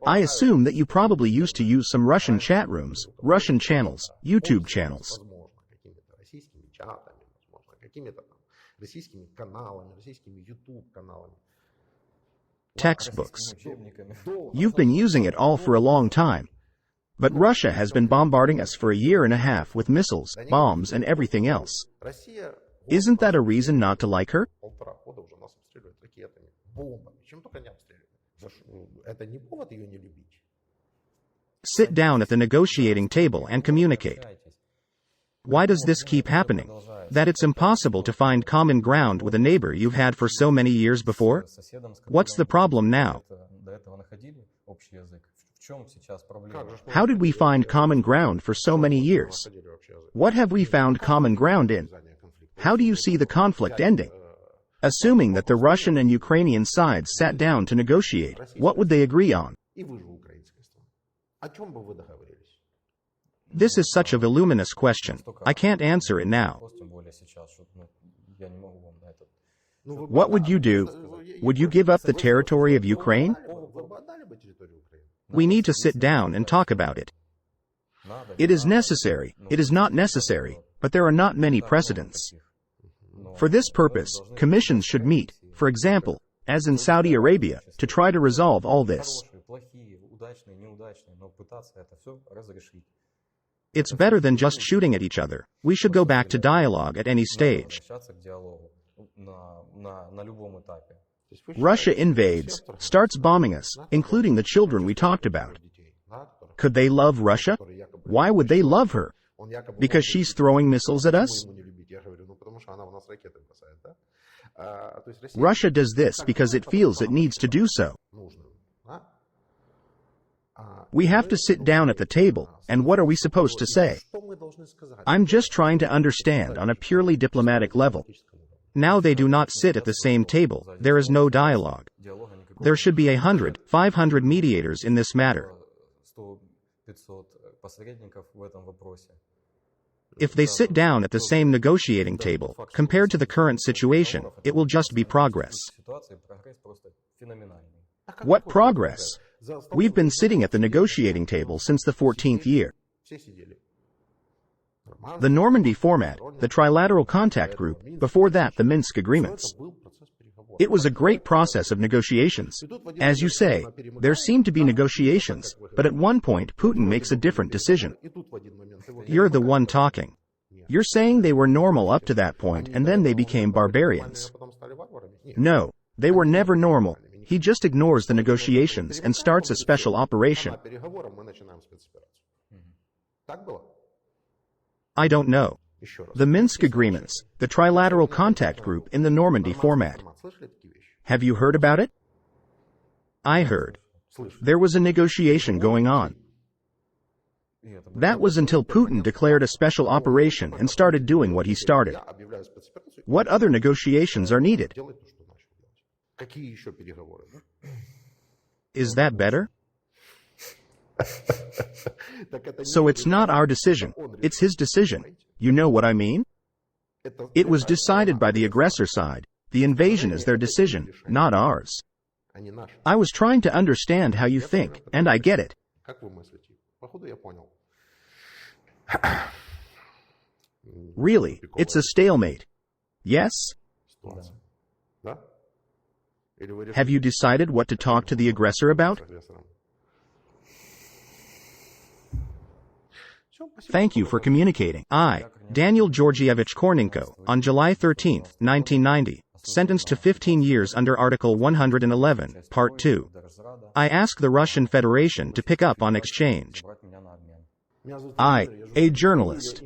I assume that you probably used to use some Russian chat rooms, Russian channels, YouTube channels. Textbooks. You've been using it all for a long time. But Russia has been bombarding us for a year and a half with missiles, bombs, and everything else. Isn't that a reason not to like her? Sit down at the negotiating table and communicate. Why does this keep happening? That it's impossible to find common ground with a neighbor you've had for so many years before? What's the problem now? How did we find common ground for so many years? What have we found common ground in? How do you see the conflict ending? Assuming that the Russian and Ukrainian sides sat down to negotiate, what would they agree on? This is such a voluminous question. I can't answer it now. What would you do? Would you give up the territory of Ukraine? We need to sit down and talk about it. It is necessary, it is not necessary, but there are not many precedents. For this purpose, commissions should meet, for example, as in Saudi Arabia, to try to resolve all this. It's better than just shooting at each other. We should go back to dialogue at any stage. Russia invades, starts bombing us, including the children we talked about. Could they love Russia? Why would they love her? Because she's throwing missiles at us? Russia does this because it feels it needs to do so. We have to sit down at the table, and what are we supposed to say? I'm just trying to understand on a purely diplomatic level. Now they do not sit at the same table, there is no dialogue. There should be 100, 500 mediators in this matter. If they sit down at the same negotiating table, compared to the current situation, it will just be progress. What progress? We've been sitting at the negotiating table since the 14th year. The Normandy format, the Trilateral Contact Group, before that the Minsk agreements. It was a great process of negotiations. As you say, there seem to be negotiations, but at one point Putin makes a different decision. You're the one talking. You're saying they were normal up to that point and then they became barbarians. No, they were never normal. He just ignores the negotiations and starts a special operation. I don't know. The Minsk agreements, the Trilateral Contact Group in the Normandy format. Have you heard about it? I heard. There was a negotiation going on. That was until Putin declared a special operation and started doing what he started. What other negotiations are needed? Is that better? So it's not our decision, it's his decision. You know what I mean? It was decided by the aggressor side. The invasion is their decision, not ours. I was trying to understand how you think, and I get it. Really, it's a stalemate. Yes? Have you decided what to talk to the aggressor about? Thank you for communicating. I, Daniel Georgievich Korninko, on July 13, 1990, sentenced to 15 years under Article 111, Part 2. I ask the Russian Federation to pick up on exchange. I, a journalist.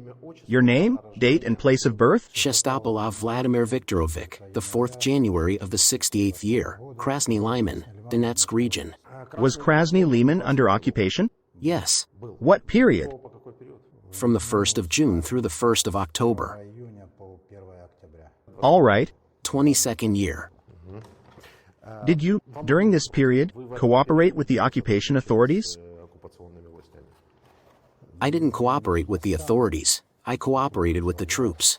Your name, date and place of birth? Shestopolov Vladimir Viktorovich, the 4th January of the 68th year, Krasny Lyman, Donetsk region. Was Krasny Lyman under occupation? Yes. What period? From the 1st of June through the 1st of October. All right. 22nd year. Did you, during this period, cooperate with the occupation authorities? I didn't cooperate with the authorities. I cooperated with the troops.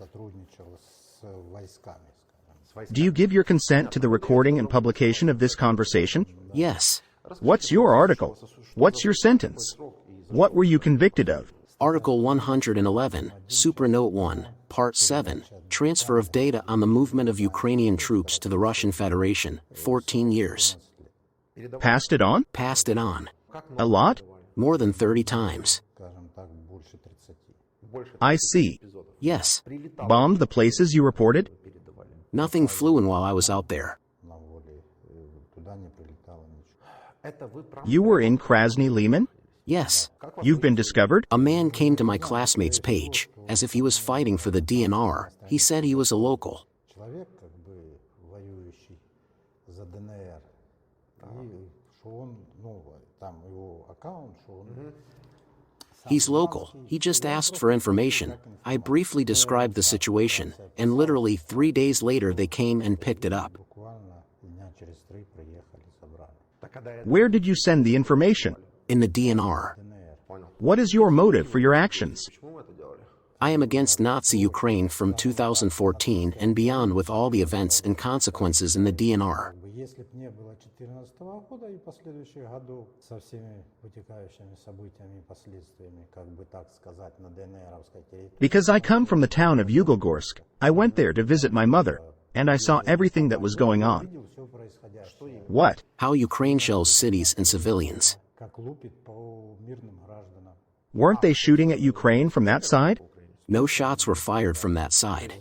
Do you give your consent to the recording and publication of this conversation? Yes. What's your article? What's your sentence? What were you convicted of? Article 111, Supranote 1, Part 7, Transfer of data on the movement of Ukrainian troops to the Russian Federation, 14 years. Passed it on? Passed it on. A lot? More than 30 times. I see. Yes. Bombed the places you reported? Nothing flew in while I was out there. You were in Krasny Lyman? Yes. You've been discovered? A man came to my classmate's page, as if he was fighting for the DNR. He said he was a local. He's local. He just asked for information. I briefly described the situation, and literally 3 days later they came and picked it up. Where did you send the information? In the DNR. What is your motive for your actions? I am against Nazi Ukraine from 2014 and beyond with all the events and consequences in the DNR. Because I come from the town of Yugogorsk, I went there to visit my mother, and I saw everything that was going on. What? How Ukraine shells cities and civilians. Weren't they shooting at Ukraine from that side? No shots were fired from that side.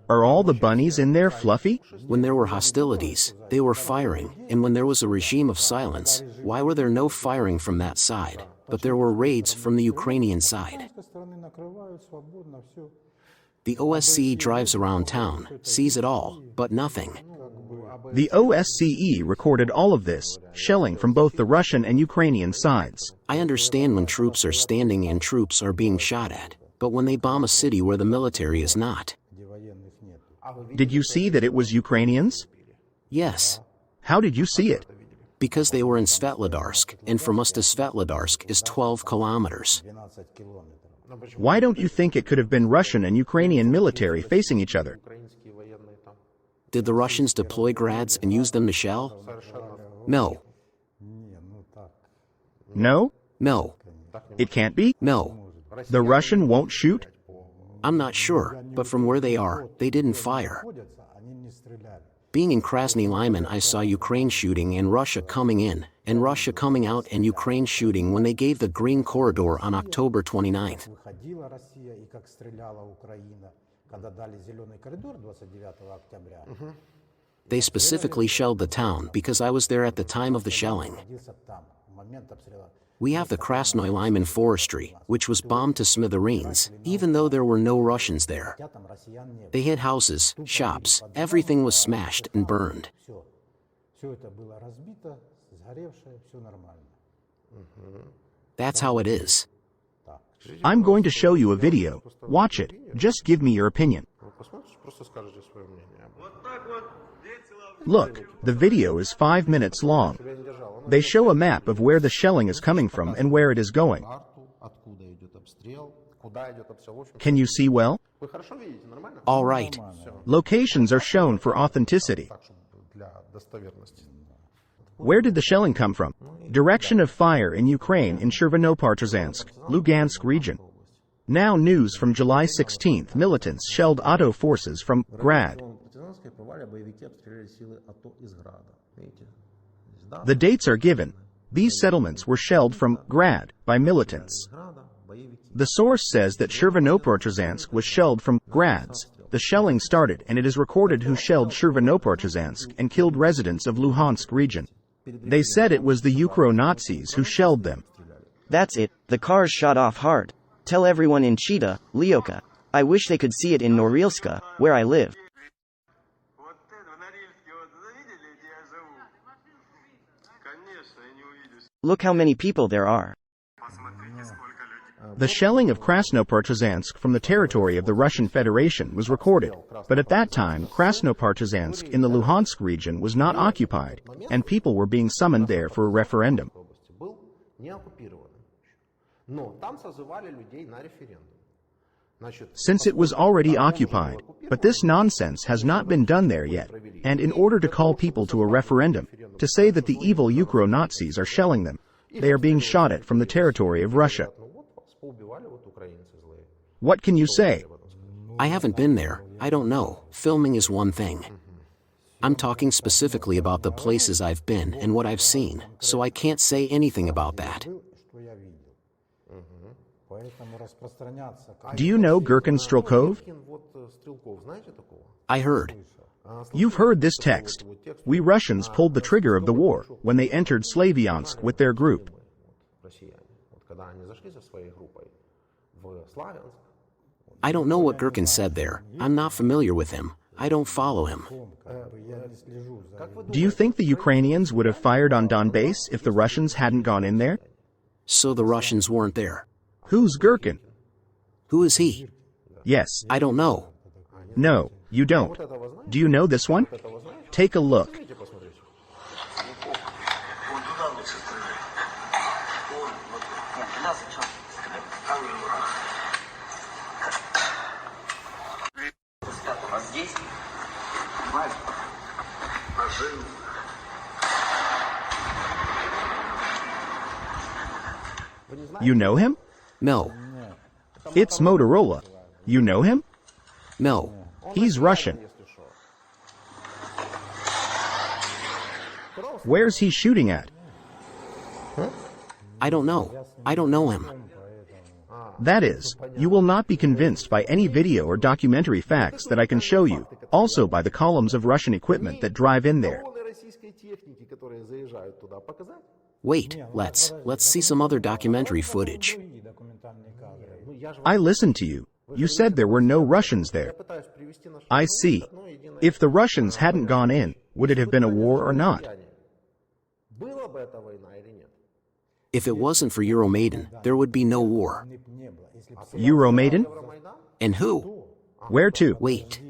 Are all the bunnies in there fluffy? When there were hostilities, they were firing, and when there was a regime of silence, why were there no firing from that side, but there were raids from the Ukrainian side? The OSCE drives around town, sees it all, but nothing. The OSCE recorded all of this, shelling from both the Russian and Ukrainian sides. I understand when troops are standing and troops are being shot at, but when they bomb a city where the military is not. Did you see that it was Ukrainians? Yes. How did you see it? Because they were in Svetlodarsk, and from us to Svetlodarsk is 12 kilometers. Why don't you think it could have been Russian and Ukrainian military facing each other? Did the Russians deploy grads and use them to shell? No. No? No. It can't be? No. The Russian won't shoot? I'm not sure, but from where they are, they didn't fire. Being in Krasny Lyman, I saw Ukraine shooting and Russia coming in, and Russia coming out and Ukraine shooting when they gave the Green Corridor on October 29th. They specifically shelled the town because I was there at the time of the shelling. We have the Krasny Lyman forestry, which was bombed to smithereens, even though there were no Russians there. They hit houses, shops, everything was smashed and burned. That's how it is. I'm going to show you a video. Watch it. Just give me your opinion. Look, the video is 5 minutes long. They show a map of where the shelling is coming from and where it is going. Can you see well? All right. Locations are shown for authenticity. Where did the shelling come from? Direction of fire in Ukraine in Chervonopartizansk, Lugansk region. Now news from July 16th. Militants shelled Auto forces from Grad. The dates are given. These settlements were shelled from Grad by militants. The source says that Chervonopartizansk was shelled from Grads. The shelling started and it is recorded who shelled Chervonopartizansk and killed residents of Luhansk region. They said it was the Ukro-Nazis who shelled them. That's it, the cars shot off hard. Tell everyone in Chita, Lyoka. I wish they could see it in Norilska, where I live. Look how many people there are. The shelling of Krasnopartizansk from the territory of the Russian Federation was recorded, but at that time Krasnopartizansk in the Luhansk region was not occupied, and people were being summoned there for a referendum. Since it was already occupied, but this nonsense has not been done there yet, and in order to call people to a referendum, to say that the evil Ukro-Nazis are shelling them, they are being shot at from the territory of Russia. What can you say? I haven't been there, I don't know. Filming is one thing. I'm talking specifically about the places I've been and what I've seen, so I can't say anything about that. Do you know Gherkin Strelkov? I heard. You've heard this text. We Russians pulled the trigger of the war when they entered Slavyansk with their group. I don't know what Gherkin said there. I'm not familiar with him. I don't follow him. Do you think the Ukrainians would have fired on Donbass if the Russians hadn't gone in there? So the Russians weren't there. Who's Gherkin? Who is he? Yes. I don't know. No, you don't. Do you know this one? Take a look. You know him? No. It's Motorola. You know him? No. He's Russian. Where's he shooting at? I don't know. I don't know him. That is, you will not be convinced by any video or documentary facts that I can show you, also by the columns of Russian equipment that drive in there. Wait, let's see some other documentary footage. I listened to you. You said there were no Russians there. I see. If the Russians hadn't gone in, would it have been a war or not? If it wasn't for Euromaidan, there would be no war. Euromaidan? And who? Where to? Wait.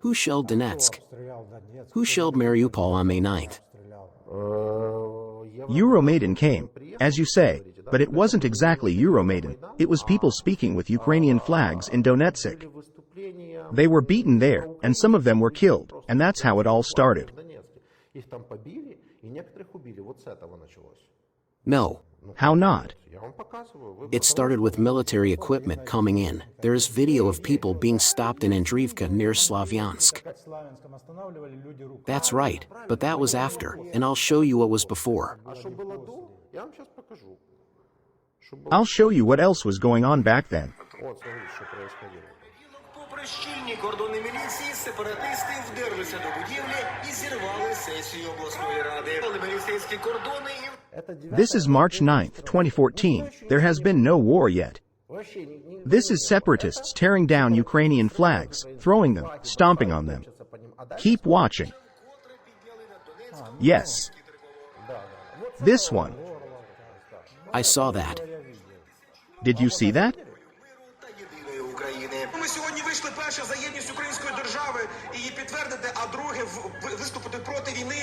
Who shelled Donetsk? Who shelled Mariupol on May 9th? Euromaidan came, as you say, but it wasn't exactly Euromaidan. It was people speaking with Ukrainian flags in Donetsk. They were beaten there, and some of them were killed, and that's how it all started. No. How not? It started with military equipment coming in. There is video of people being stopped in Andriivka near Slavyansk. That's right, but that was after, and I'll show you what was before. I'll show you what else was going on back then. Попри щільні кордони міліції, сепаратисти вдерлися до будівлі і зірвали сесію обласної ради. Але міліцейські кордони This is March 9th, 2014. There has been no war yet. This is separatists tearing down Ukrainian flags, throwing them, stomping on them. Keep watching. Yes. This one. I saw that. Did you see that? Ми сьогодні вийшли перше за єдність української держави і її підтвердити, а друге виступити проти війни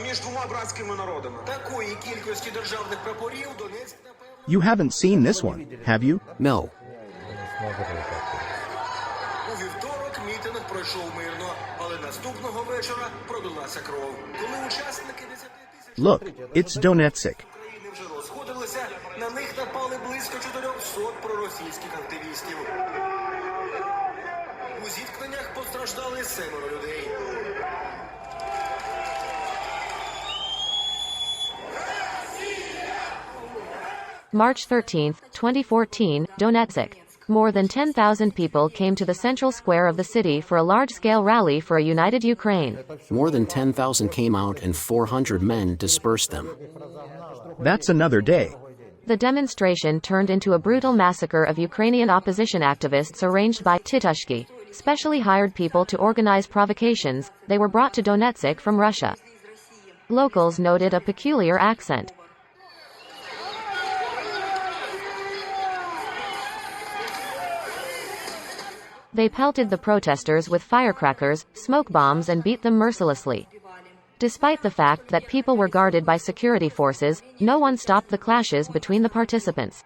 між двома братськими народами. Такої кількості державних прапорів Донецьк, напевно... You haven't seen this one, have you? No. У вівторок мітинг пройшов мирно, але наступного вечора пролилася кров. Коли учасники 10 тисяч... Look, it's Donetsk. ...України вже розходилися, на них напали близько 400 проросійських активістів. У зіткненнях постраждали 7 людей. March 13, 2014, Donetsk. More than 10,000 people came to the central square of the city for a large-scale rally for a united Ukraine. More than 10,000 came out and 400 men dispersed them. That's another day. The demonstration turned into a brutal massacre of Ukrainian opposition activists arranged by Titushki, specially hired people to organize provocations. They were brought to Donetsk from Russia. Locals noted a peculiar accent. They pelted the protesters with firecrackers, smoke bombs, and beat them mercilessly. Despite the fact that people were guarded by security forces, no one stopped the clashes between the participants.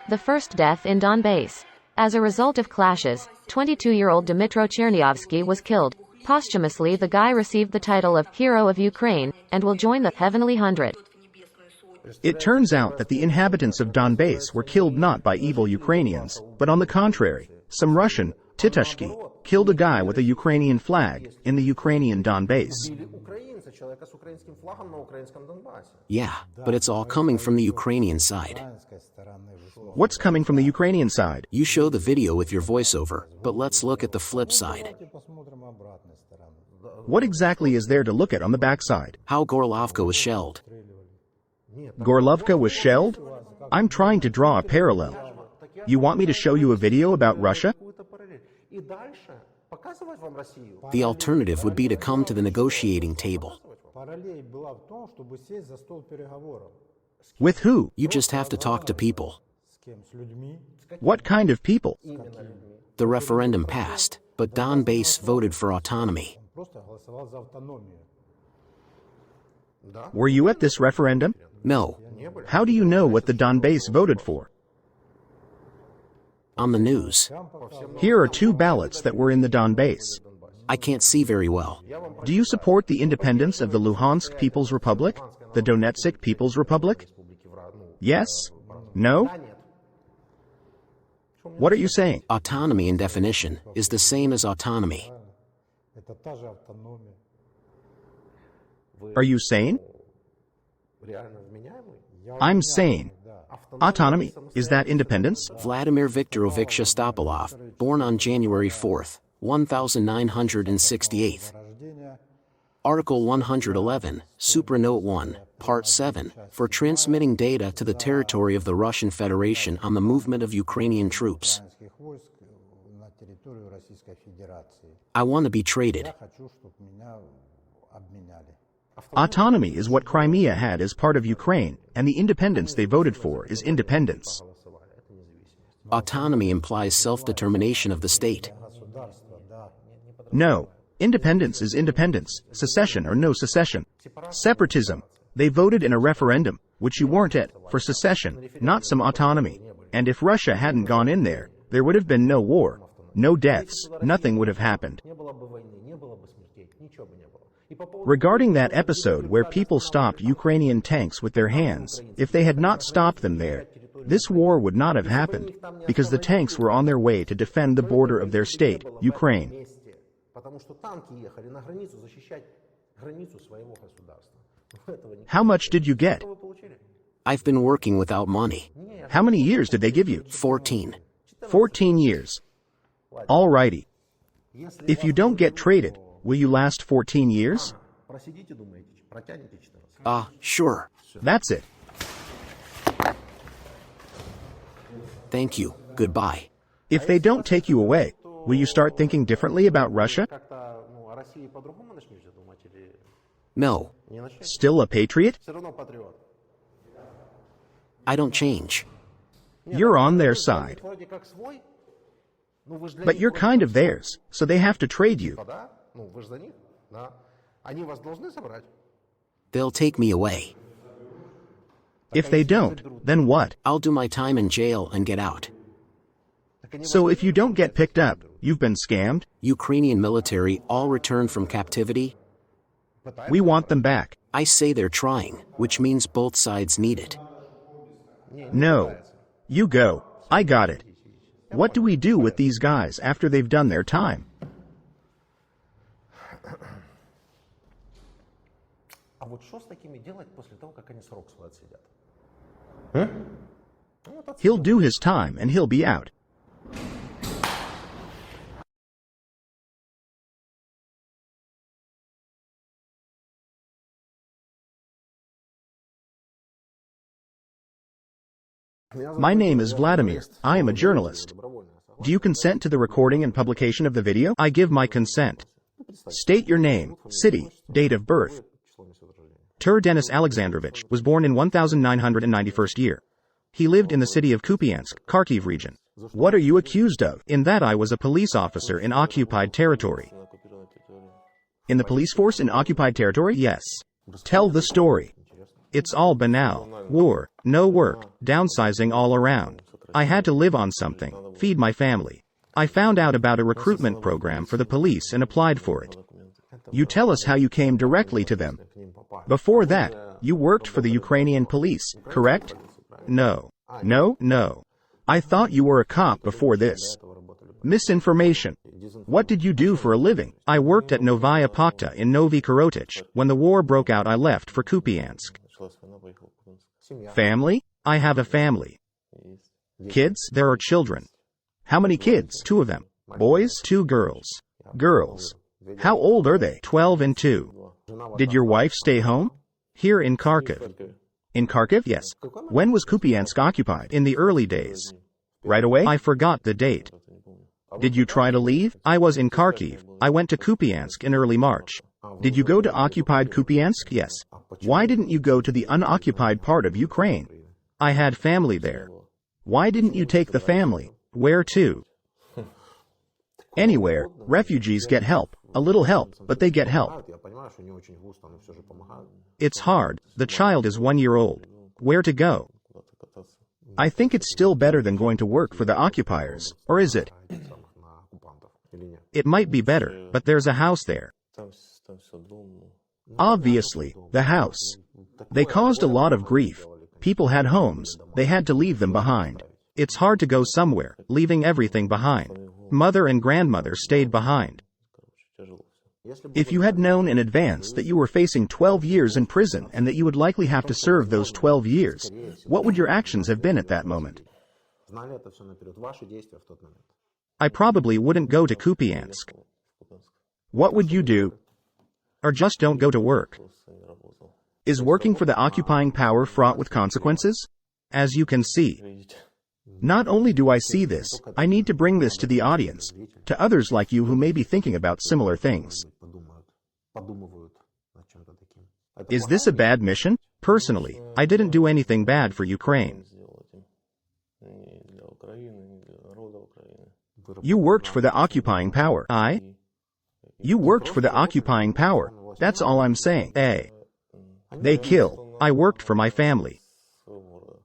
The first death in Donbass. As a result of clashes, 22-year-old Dmytro Chernyavsky was killed. Posthumously, the guy received the title of Hero of Ukraine, and will join the Heavenly Hundred. It turns out that the inhabitants of Donbass were killed not by evil Ukrainians, but on the contrary, some Russian, Titushki, killed a guy with a Ukrainian flag in the Ukrainian Donbass. Yeah, but it's all coming from the Ukrainian side. What's coming from the Ukrainian side? You show the video with your voiceover, but let's look at the flip side. What exactly is there to look at on the backside? How Gorlovka was shelled. Gorlovka was shelled? I'm trying to draw a parallel. You want me to show you a video about Russia? The alternative would be to come to the negotiating table. With who? You just have to talk to people. What kind of people? The referendum passed, but Donbass voted for autonomy. Were you at this referendum? No. How do you know what the Donbass voted for? On the news. Here are 2 ballots that were in the Donbass. I can't see very well. Do you support the independence of the Luhansk People's Republic? The Donetsk People's Republic? Yes? No? What are you saying? Autonomy in definition is the same as autonomy. Are you sane? I'm sane. Autonomy, is that independence? Vladimir Viktorovich Shostopolov, born on January 4, 1968. Article 111, Supranote 1, Part 7, for transmitting data to the territory of the Russian Federation on the movement of Ukrainian troops. I want to be traded. Autonomy is what Crimea had as part of Ukraine, and the independence they voted for is independence. Autonomy implies self-determination of the state. No. Independence is independence, secession or no secession. Separatism. They voted in a referendum, which you weren't at, for secession, not some autonomy. And if Russia hadn't gone in there would have been no war, no deaths, nothing would have happened. Regarding that episode where people stopped Ukrainian tanks with their hands, if they had not stopped them there, this war would not have happened, because the tanks were on their way to defend the border of their state, Ukraine. How much did you get? I've been working without money. How many years did they give you? 14. 14 years. Alrighty. If you don't get traded, will you last 14 years? Sure. That's it. Thank you. Goodbye. If they don't take you away, will you start thinking differently about Russia? No. Still a patriot? I don't change. You're on their side. But you're kind of theirs, so they have to trade you. They'll take me away. If they don't, then what? I'll do my time in jail and get out. So if you don't get picked up, you've been scammed? Ukrainian military all returned from captivity? We want them back. I say they're trying, which means both sides need it. No. You go. I got it. What do we do with these guys after they've done their time? He'll do his time and he'll be out. My name is Vladimir. I am a journalist. Do you consent to the recording and publication of the video? I give my consent. State your name, city, date of birth. Tur Denis Alexandrovich was born in 1991st year. He lived in the city of Kupiansk, Kharkiv region. What are you accused of? In that I was a police officer in occupied territory. In the police force in occupied territory? Yes. Tell the story. It's all banal. War, no work, downsizing all around. I had to live on something, feed my family. I found out about a recruitment program for the police and applied for it. You tell us how you came directly to them. Before that, you worked for the Ukrainian police, correct? No. No. I thought you were a cop before this. Misinformation. What did you do for a living? I worked at Novaya Pakhta in Novi Korotych. When the war broke out, I left for Kupiansk. Family? I have a family. Kids? There are children. How many kids? 2 of them. Boys? 2 girls. Girls. How old are they? 12 and 2. Did your wife stay home? Here in Kharkiv. In Kharkiv? Yes. When was Kupiansk occupied? In the early days. Right away? I forgot the date. Did you try to leave? I was in Kharkiv. I went to Kupiansk in early March. Did you go to occupied Kupiansk? Yes. Why didn't you go to the unoccupied part of Ukraine? I had family there. Why didn't you take the family? Where to? Anywhere. Refugees get help. A little help, but they get help. It's hard. The child is 1 year old. Where to go? I think it's still better than going to work for the occupiers, or is it? It might be better, but there's a house there. Obviously, the house. They caused a lot of grief. People had homes, they had to leave them behind. It's hard to go somewhere, leaving everything behind. Mother and grandmother stayed behind. If you had known in advance that you were facing 12 years in prison and that you would likely have to serve those 12 years, what would your actions have been at that moment? I probably wouldn't go to Kupiansk. What would you do? Or just don't go to work? Is working for the occupying power fraught with consequences? As you can see, not only do I see this, I need to bring this to the audience, to others like you who may be thinking about similar things. Is this a bad mission? Personally, I didn't do anything bad for Ukraine. You worked for the occupying power. You worked for the occupying power. That's all I'm saying. They kill. I worked for my family.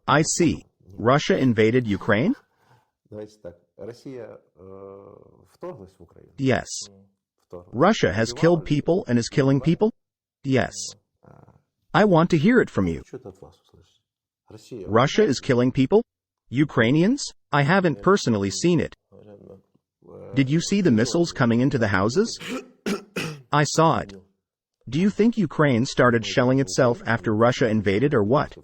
I see. Russia invaded Ukraine? Yes. Russia has killed people and is killing people? Yes. I want to hear it from you. Russia is killing people? Ukrainians? I haven't personally seen it. Did you see the missiles coming into the houses? I saw it. Do you think Ukraine started shelling itself after Russia invaded or what?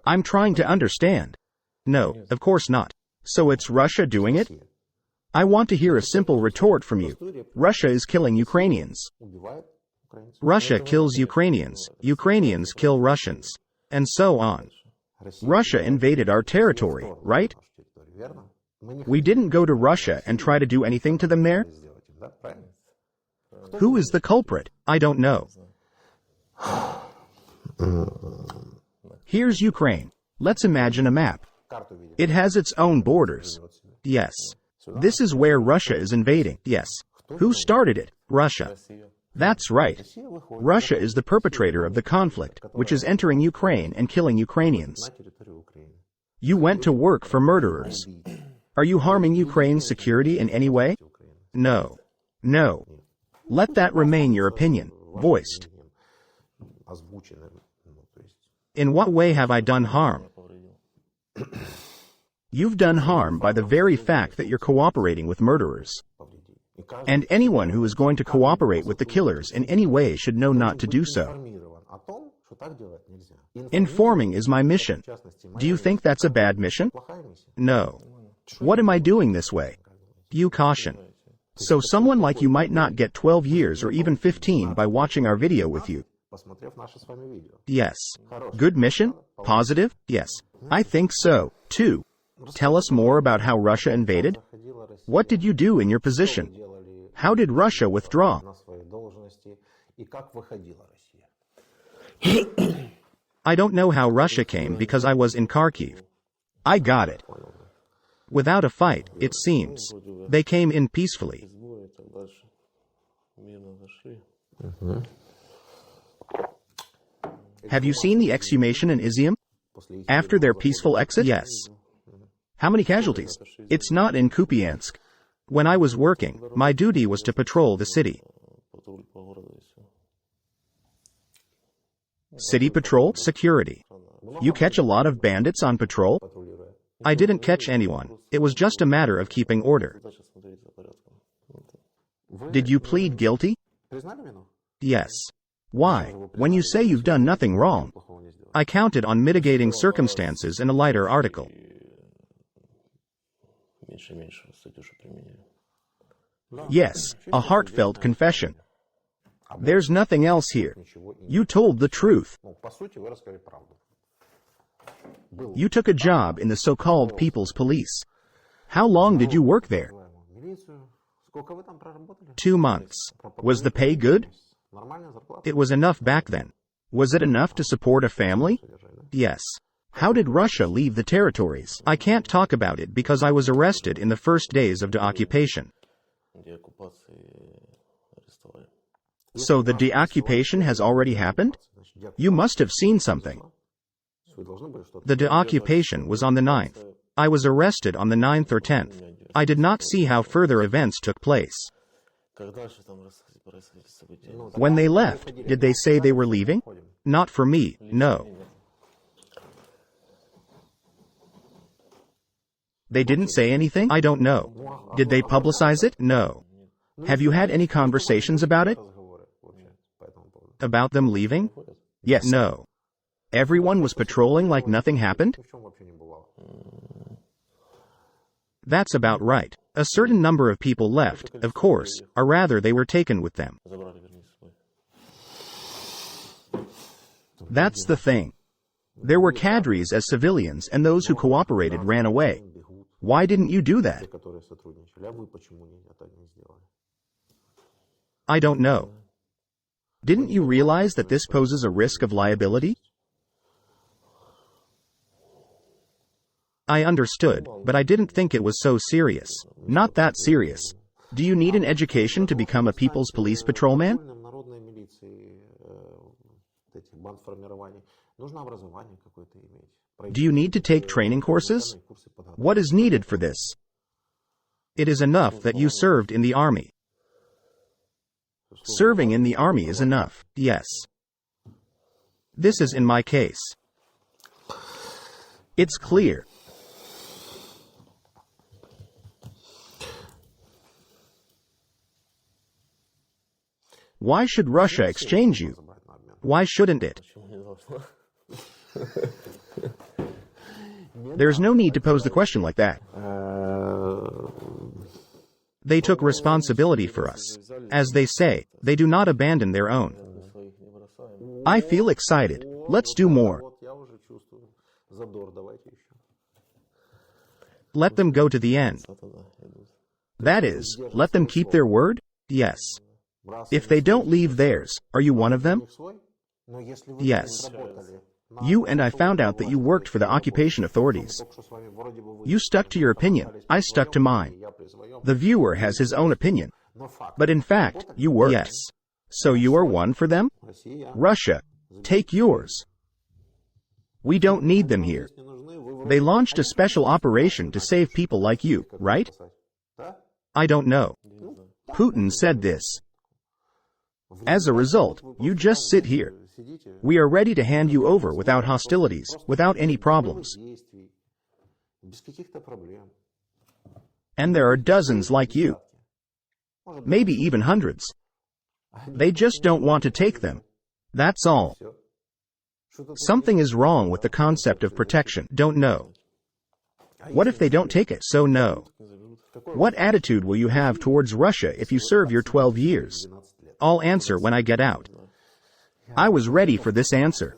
I'm trying to understand. No, of course not. So it's Russia doing it? I want to hear a simple retort from you. Russia is killing Ukrainians. Russia kills Ukrainians. Ukrainians kill Russians. And so on. Russia invaded our territory, right? We didn't go to Russia and try to do anything to them there? Who is the culprit? I don't know. Here's Ukraine. Let's imagine a map. It has its own borders. Yes. This is where Russia is invading. Yes. Who started it? Russia. That's right. Russia is the perpetrator of the conflict, which is entering Ukraine and killing Ukrainians. You went to work for murderers. Are you harming Ukraine's security in any way? No. No. Let that remain your opinion, voiced. In what way have I done harm? You've done harm by the very fact that you're cooperating with murderers. And anyone who is going to cooperate with the killers in any way should know not to do so. Informing is my mission. Do you think that's a bad mission? No. What am I doing this way? You caution. So someone like you might not get 12 years or even 15 by watching our video with you. Yes. Good mission? Positive? Yes. I think so, too. Tell us more about how Russia invaded. What did you do in your position? How did Russia withdraw? I don't know how Russia came because I was in Kharkiv. I got it. Without a fight, it seems. They came in peacefully. Have you seen the exhumation in Izium? After their peaceful exit? Yes. How many casualties? It's not in Kupiansk. When I was working, my duty was to patrol the city. City patrol? Security. You catch a lot of bandits on patrol? I didn't catch anyone. It was just a matter of keeping order. Did you plead guilty? Yes. Why? When you say you've done nothing wrong, I counted on mitigating circumstances in a lighter article. Yes, a heartfelt confession. There's nothing else here. You told the truth. You took a job in the so-called People's Police. How long did you work there? 2 months. Was the pay good? It was enough back then. Was it enough to support a family? Yes. How did Russia leave the territories? I can't talk about it because I was arrested in the first days of the occupation. So the deoccupation has already happened? You must have seen something. The deoccupation was on the 9th. I was arrested on the 9th or 10th. I did not see how further events took place. When they left, did they say they were leaving? Not for me, no. They didn't say anything? I don't know. Did they publicize it? No. Have you had any conversations about it? About them leaving? Yes. No. Everyone was patrolling like nothing happened? That's about right. A certain number of people left, of course, or rather they were taken with them. That's the thing. There were cadres as civilians and those who cooperated ran away. Why didn't you do that? I don't know. Didn't you realize that this poses a risk of liability? I understood, but I didn't think it was so serious. Not that serious. Do you need an education to become a people's police patrolman? Do you need to take training courses? What is needed for this? It is enough that you served in the army. Serving in the army is enough, yes. This is in my case. It's clear. Why should Russia exchange you? Why shouldn't it? There's no need to pose the question like that. They took responsibility for us. As they say, they do not abandon their own. I feel excited. Let's do more. Let them go to the end. That is, let them keep their word? Yes. If they don't leave theirs, are you one of them? Yes. You and I found out that you worked for the occupation authorities. You stuck to your opinion, I stuck to mine. The viewer has his own opinion. But in fact, you worked. Yes. So you are one for them? Russia, take yours. We don't need them here. They launched a special operation to save people like you, right? I don't know. Putin said this. As a result, you just sit here. We are ready to hand you over without hostilities, without any problems. And there are dozens like you. Maybe even hundreds. They just don't want to take them. That's all. Something is wrong with the concept of protection. Don't know. What if they don't take it? So no. What attitude will you have towards Russia if you serve your 12 years? I'll answer when I get out. I was ready for this answer.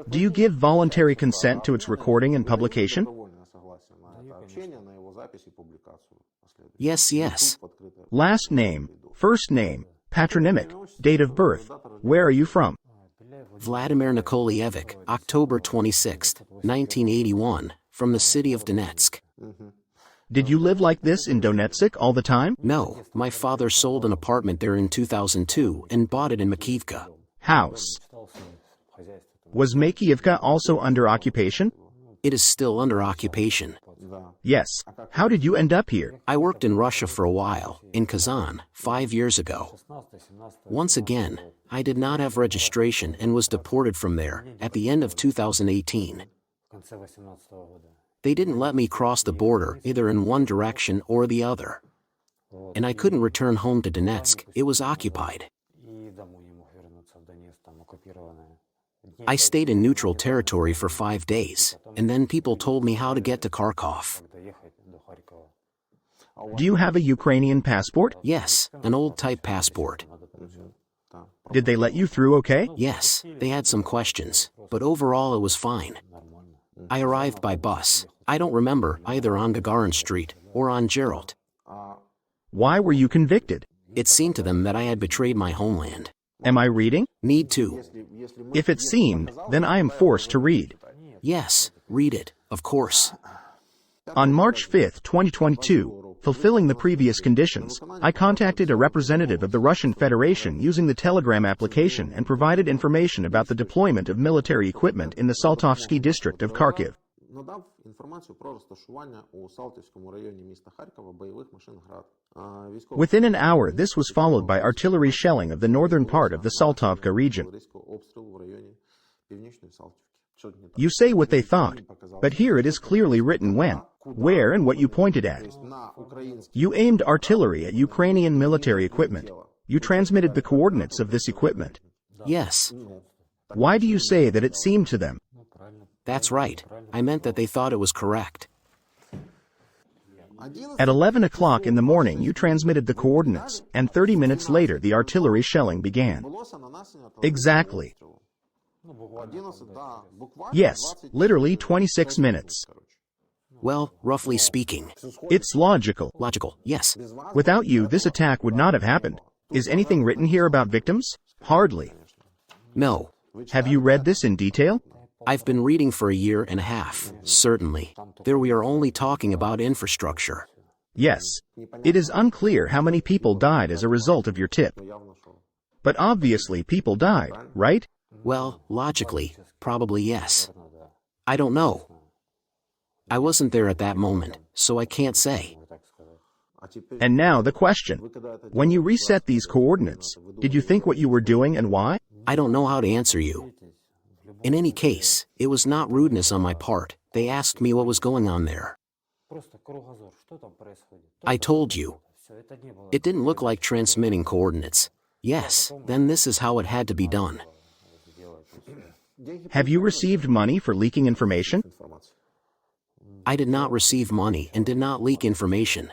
Do you give voluntary consent to its recording and publication? Yes, yes. Last name, first name, patronymic, date of birth. Where are you from? Vladimir Nikolaevich, October 26, 1981, from the city of Donetsk. Did you live like this in Donetsk all the time? No, my father sold an apartment there in 2002 and bought it in Makivka. House. Was Makivka also under occupation? It is still under occupation. Yes. How did you end up here? I worked in Russia for a while, in Kazan, 5 years ago. Once again, I did not have registration and was deported from there at the end of 2018. They didn't let me cross the border either in one direction or the other. And I couldn't return home to Donetsk, it was occupied. I stayed in neutral territory for 5 days, and then people told me how to get to Kharkov. Do you have a Ukrainian passport? Yes, an old-type passport. Did they let you through okay? Yes, they had some questions, but overall it was fine. I arrived by bus. I don't remember either on Gagarin Street or on Geralt. Why were you convicted? It seemed to them that I had betrayed my homeland. Am I reading? Need to. If it seemed, then I am forced to read. Yes, read it, of course. On March 5, 2022, fulfilling the previous conditions, I contacted a representative of the Russian Federation using the Telegram application and provided information about the deployment of military equipment in the Saltovsky district of Kharkiv. Within an hour, this was followed by artillery shelling of the northern part of the Saltovka region. You say what they thought, but here it is clearly written when. Where and what you pointed at. You aimed artillery at Ukrainian military equipment. You transmitted the coordinates of this equipment. Yes, Why do you say that it seemed to them? that's right. I meant that they thought it was correct. At 11 o'clock in the morning you transmitted the coordinates, and 30 minutes later the artillery shelling began. Exactly. Yes, literally 26 minutes. Well, roughly speaking. It's logical. Logical, yes. Without you, this attack would not have happened. Is anything written here about victims? Hardly. No. Have you read this in detail? I've been reading for a year and a half, certainly. There we are only talking about infrastructure. Yes. It is unclear how many people died as a result of your tip. But obviously people died, right? Well, logically, probably yes. I don't know. I wasn't there at that moment, so I can't say. And now the question. When you reset these coordinates, did you think what you were doing and why? I don't know how to answer you. In any case, it was not rudeness on my part. They asked me what was going on there. I told you. It didn't look like transmitting coordinates. Yes, then this is how it had to be done. Have you received money for leaking information? I did not receive money and did not leak information.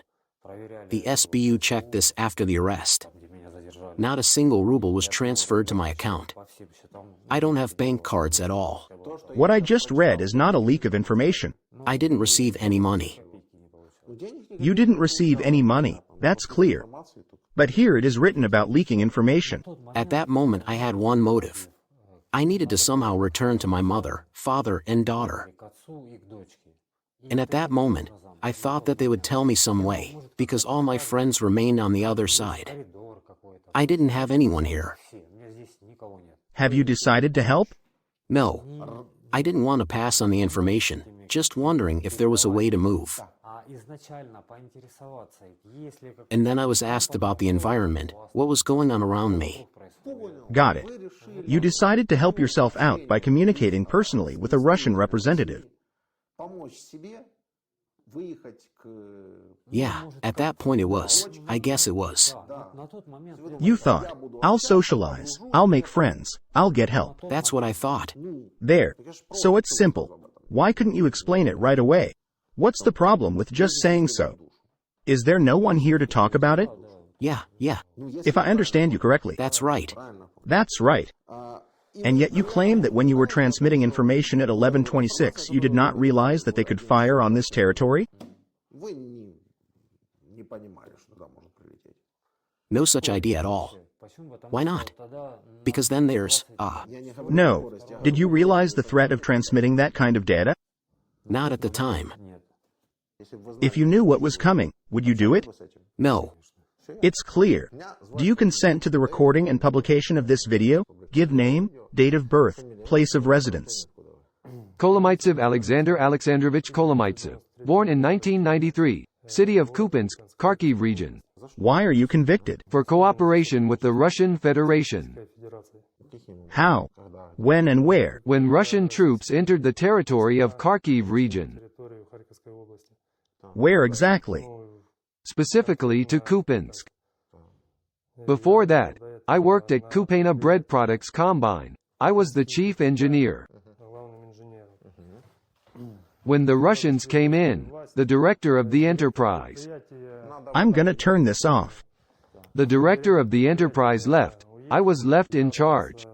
The SBU checked this after the arrest. Not a single ruble was transferred to my account. I don't have bank cards at all. What I just read is not a leak of information. I didn't receive any money. You didn't receive any money, that's clear. But here it is written about leaking information. At that moment I had one motive. I needed to somehow return to my mother, father, and daughter. And at that moment, I thought that they would tell me some way, because all my friends remained on the other side. I didn't have anyone here. Have you decided to help? No. I didn't want to pass on the information, just wondering if there was a way to move. And then I was asked about the environment, what was going on around me. Got it. You decided to help yourself out by communicating personally with a Russian representative. Yeah, at that point it was. I guess it was. You thought, I'll socialize, I'll make friends, I'll get help. That's what I thought. There. So it's simple. Why couldn't you explain it right away? What's the problem with just saying so? Is there no one here to talk about it? Yeah. If I understand you correctly. That's right. That's right. And yet you claim that when you were transmitting information at 11:26, you did not realize that they could fire on this territory? No such idea at all. Why not? Because then there's, No. Did you realize the threat of transmitting that kind of data? not at the time. If you knew what was coming, would you do it? No. It's clear. Do you consent to the recording and publication of this video? Give name, date of birth, place of residence. Kolomaitsev Alexander Alexandrovich Kolomaitsev, born in 1993, city of Kupiansk, Kharkiv region. Why are you convicted? For cooperation with the Russian Federation. How? When and where? When Russian troops entered the territory of Kharkiv region. Where exactly? Specifically to Kupiansk. Before that, I worked at Kupena Bread Products Combine. I was the chief engineer. When the Russians came in, the director of the enterprise. I'm gonna turn this off. The director of the enterprise left. I was left in charge.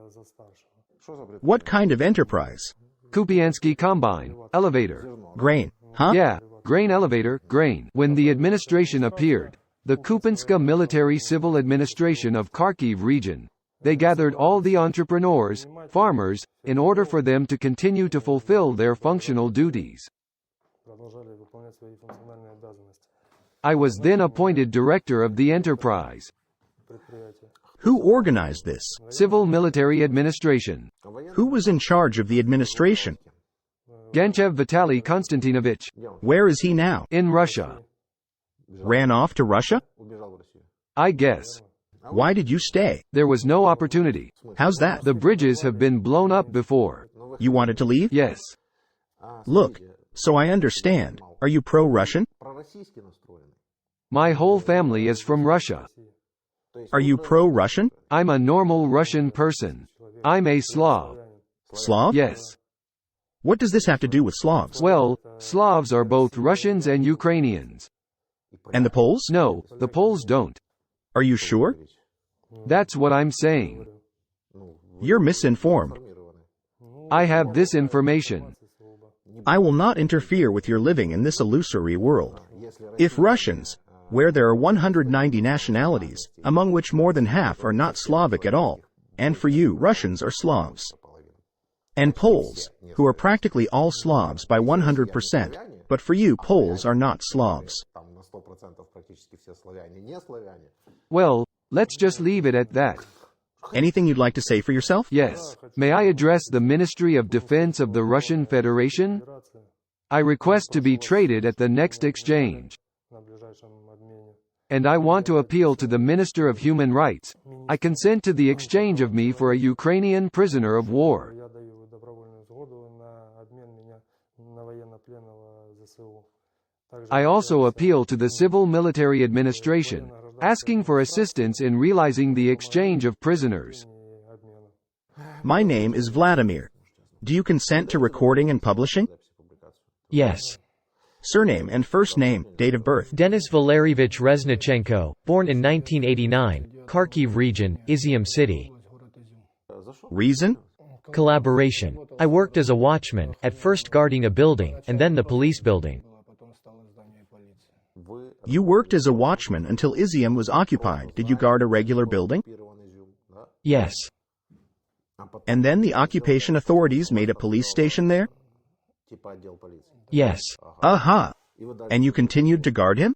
What kind of enterprise? Kupiansky Combine, elevator. Grain, huh? Yeah, grain elevator, grain. When the administration appeared, the Kupianska Military Civil Administration of Kharkiv region, they gathered all the entrepreneurs, farmers, in order for them to continue to fulfill their functional duties. I was then appointed director of the enterprise. Who organized this? Civil Military Administration. Who was in charge of the administration? Ganchev Vitaly Konstantinovich. Where is he now? In Russia. Ran off to Russia? I guess. Why did you stay? There was no opportunity. How's that? The bridges have been blown up before. You wanted to leave? Yes. Look, So I understand. Are you pro-Russian? My whole family is from Russia. Are you pro-Russian? I'm a normal Russian person. I'm a Slav. Slav? Yes. What does this have to do with Slavs? Well, Slavs are both Russians and Ukrainians. And the Poles? No, the Poles don't. Are you sure? That's what I'm saying. You're misinformed. I have this information. I will not interfere with your living in this illusory world. If Russians, where there are 190 nationalities, among which more than half are not Slavic at all, and for you Russians are Slavs. And Poles, who are practically all Slavs by 100%, but for you Poles are not Slavs. Well, let's just leave it at that. Anything you'd like to say for yourself? Yes. May I address the Ministry of Defense of the Russian Federation? I request to be traded at the next exchange. And I want to appeal to the Minister of Human Rights. I consent to the exchange of me for a Ukrainian prisoner of war. I also appeal to the Civil Military Administration, asking for assistance in realizing the exchange of prisoners. My name is Vladimir. Do you consent to recording and publishing? Yes. Surname and first name, date of birth. Denis Valeryevich Reznichenko, born in 1989, Kharkiv region, Izium city. Reason? Collaboration. I worked as a watchman, at first guarding a building, and then the police building. You worked as a watchman until Izium was occupied. Did you guard a regular building? Yes. And then the occupation authorities made a police station there? Yes. Aha! And you continued to guard him?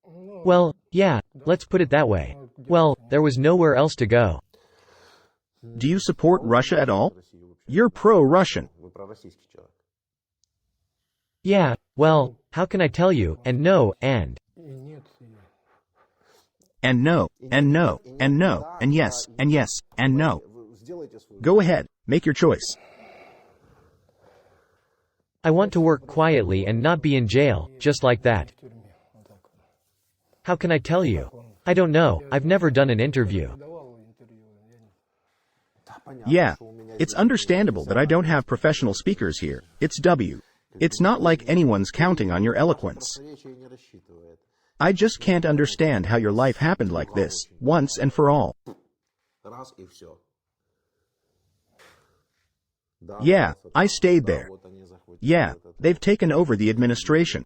Well, yeah, let's put it that way. Well, there was nowhere else to go. Do you support Russia at all? You're pro-Russian. Yeah, well, how can I tell you, and no, and. And no, and no, and no, and yes, and no. Go ahead, make your choice. I want to work quietly and not be in jail, just like that. How can I tell you? I don't know, I've never done an interview. Yeah, it's understandable that I don't have professional speakers here. It's W. It's not like anyone's counting on your eloquence. I just can't understand how your life happened like this, once and for all. Yeah, I stayed there. Yeah, they've taken over the administration.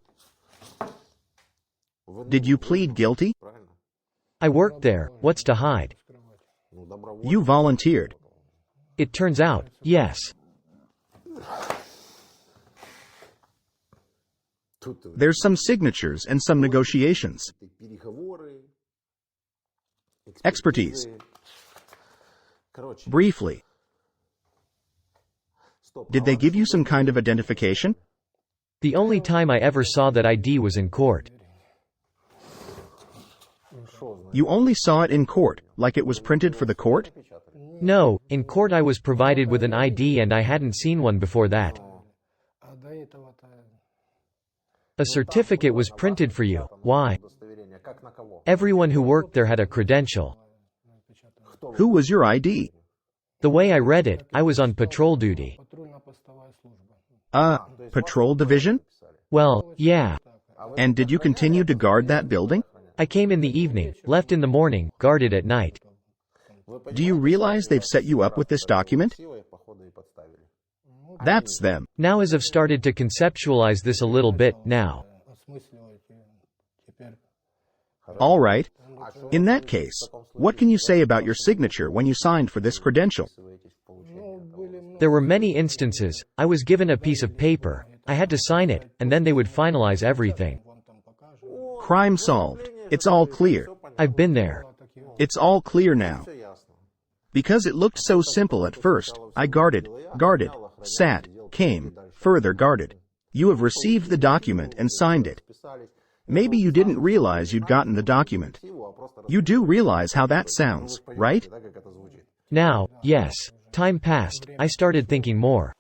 Did you plead guilty? I worked there, what's to hide? You volunteered. It turns out, yes. There's some signatures and some negotiations. Expertise. Briefly. Did they give you some kind of identification? The only time I ever saw that ID was in court. You only saw it in court, like it was printed for the court? No, in court I was provided with an ID and I hadn't seen one before that. A certificate was printed for you. Why? Everyone who worked there had a credential. Who was your ID? The way I read it, I was on patrol duty. Patrol division? Well, yeah. And did you continue to guard that building? I came in the evening, left in the morning, guarded at night. Do you realize they've set you up with this document? That's them. Now as I've started to conceptualize this a little bit, now. All right. In that case, what can you say about your signature when you signed for this credential? There were many instances. I was given a piece of paper, I had to sign it, and then they would finalize everything. Crime solved. It's all clear. I've been there. It's all clear now. Because it looked so simple at first, I guarded, sat, came, further guarded. You have received the document and signed it. Maybe you didn't realize you'd gotten the document. You do realize how that sounds, right? Now, yes. Time passed, I started thinking more.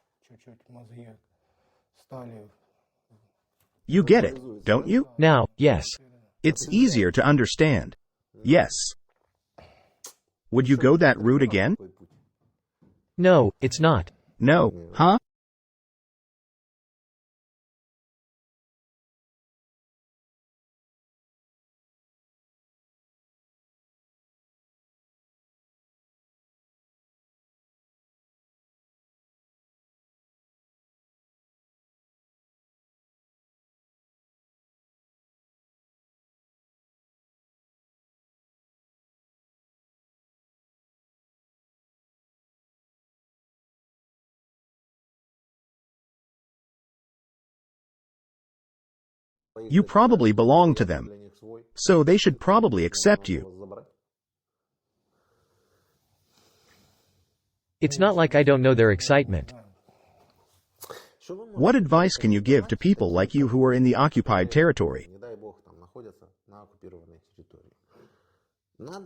You get it, don't you? Now, yes. It's easier to understand. Yes. Would you go that route again? No, it's not. No, huh? You probably belong to them. So they should probably accept you. It's not like I don't know their excitement. What advice can you give to people like you who are in the occupied territory?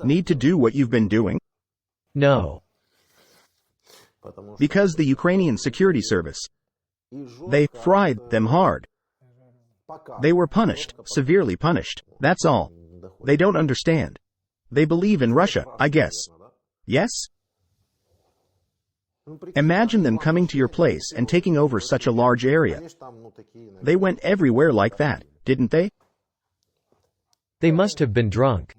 Need to do what you've been doing? No. Because the Ukrainian security service, they fried them hard. They were punished, severely punished, that's all. They don't understand. They believe in Russia, I guess. Yes? Imagine them coming to your place and taking over such a large area. They went everywhere like that, didn't they? They must have been drunk.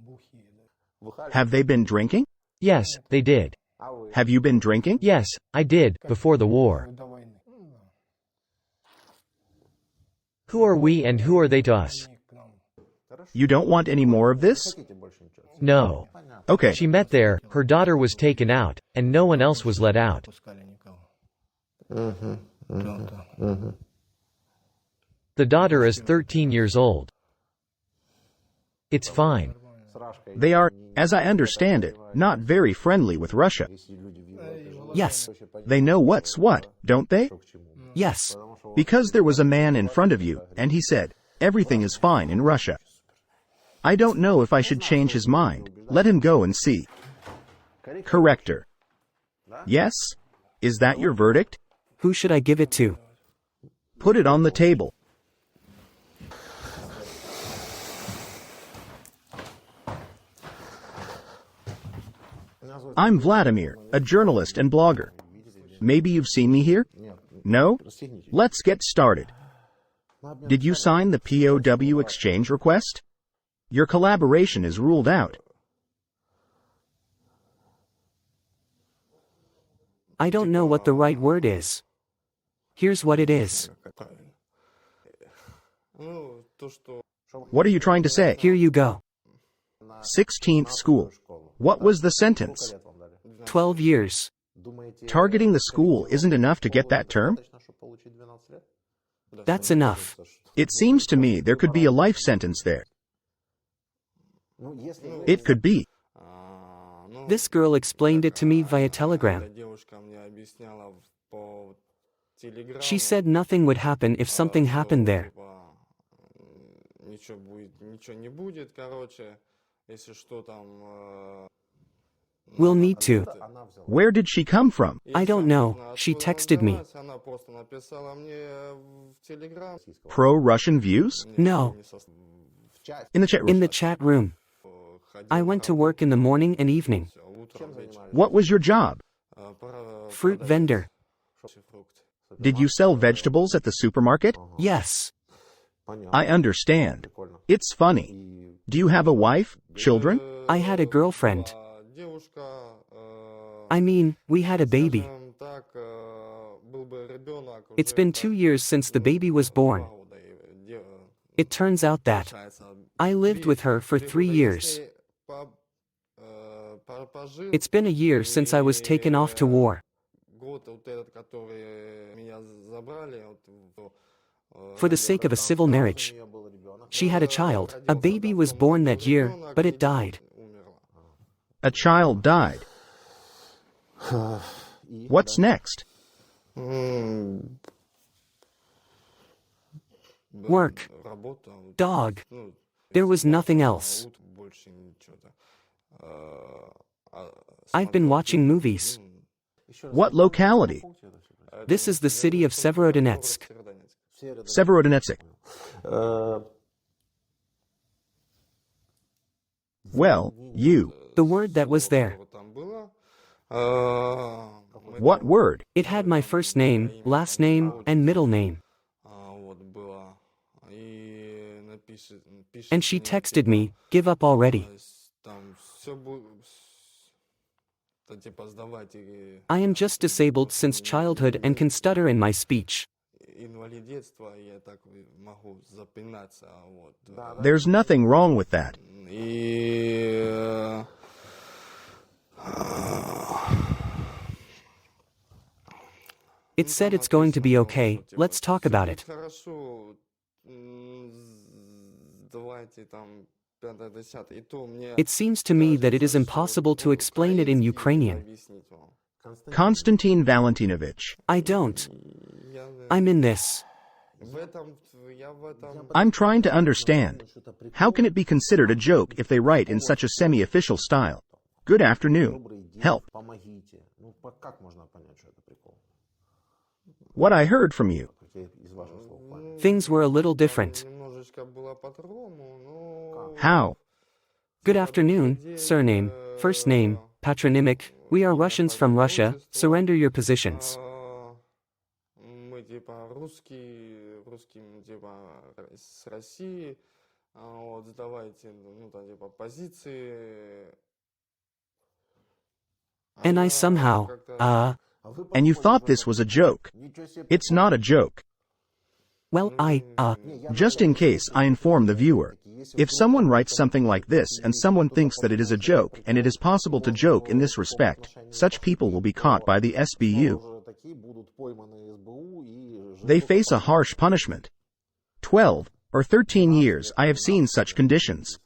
Have they been drinking? Yes, they did. Have you been drinking? Yes, I did, before the war. Who are we and who are they to us? You don't want any more of this? No. Okay. She met there, her daughter was taken out, and no one else was let out. The daughter is 13 years old. It's fine. They are, as I understand it, not very friendly with Russia. Yes. They know what's what, don't they? Yes. Because there was a man in front of you, and he said, everything is fine in Russia. I don't know if I should change his mind. Let him go and see. Corrector. Yes? Is that your verdict? Who should I give it to? Put it on the table. I'm Vladimir, a journalist and blogger. Maybe you've seen me here? No? Let's get started. Did you sign the POW exchange request? Your collaboration is ruled out. I don't know what the right word is. Here's what it is. What are you trying to say? Here you go. 16th school. What was the sentence? 12 years. Targeting the school isn't enough to get that term? That's enough. It seems to me there could be a life sentence there. It could be. This girl explained it to me via telegram. She said nothing would happen if something happened there. We'll need to. Where did she come from? I don't know. She texted me. Pro-Russian views? No. In the chat room. In the chat room. I went to work in the morning and evening. What was your job? Fruit vendor. Did you sell vegetables at the supermarket? Yes. I understand. It's funny. Do you have a wife, children? I had a girlfriend. I mean, we had a baby. It's been 2 years since the baby was born. It turns out that I lived with her for 3 years. It's been a year since I was taken off to war. For the sake of a civil marriage. She had a child. A baby was born that year, but it died. A child died. What's next? Work. Dog. There was nothing else. I've been watching movies. What locality? This is the city of Severodonetsk. Severodonetsk. Well, you. The word that was there. What word? It had my first name, last name, and middle name. And she texted me, "Give up already. I am just disabled since childhood and can stutter in my speech." There's nothing wrong with that. It said it's going to be okay, let's talk about it. It seems to me that it is impossible to explain it in Ukrainian. Konstantin Valentinovich. I don't. I'm in this. I'm trying to understand. How can it be considered a joke if they write in such a semi-official style? Good afternoon. Help. What I heard from you. Things were a little different. How? Good afternoon, surname, first name, patronymic, we are Russians from Russia, surrender your positions. And I somehow, And you thought this was a joke. It's not a joke. well, Just in case I inform the viewer. If someone writes something like this and someone thinks that it is a joke, and it is possible to joke in this respect, such people will be caught by the SBU. They face a harsh punishment. 12 or 13 years. I have seen such conditions.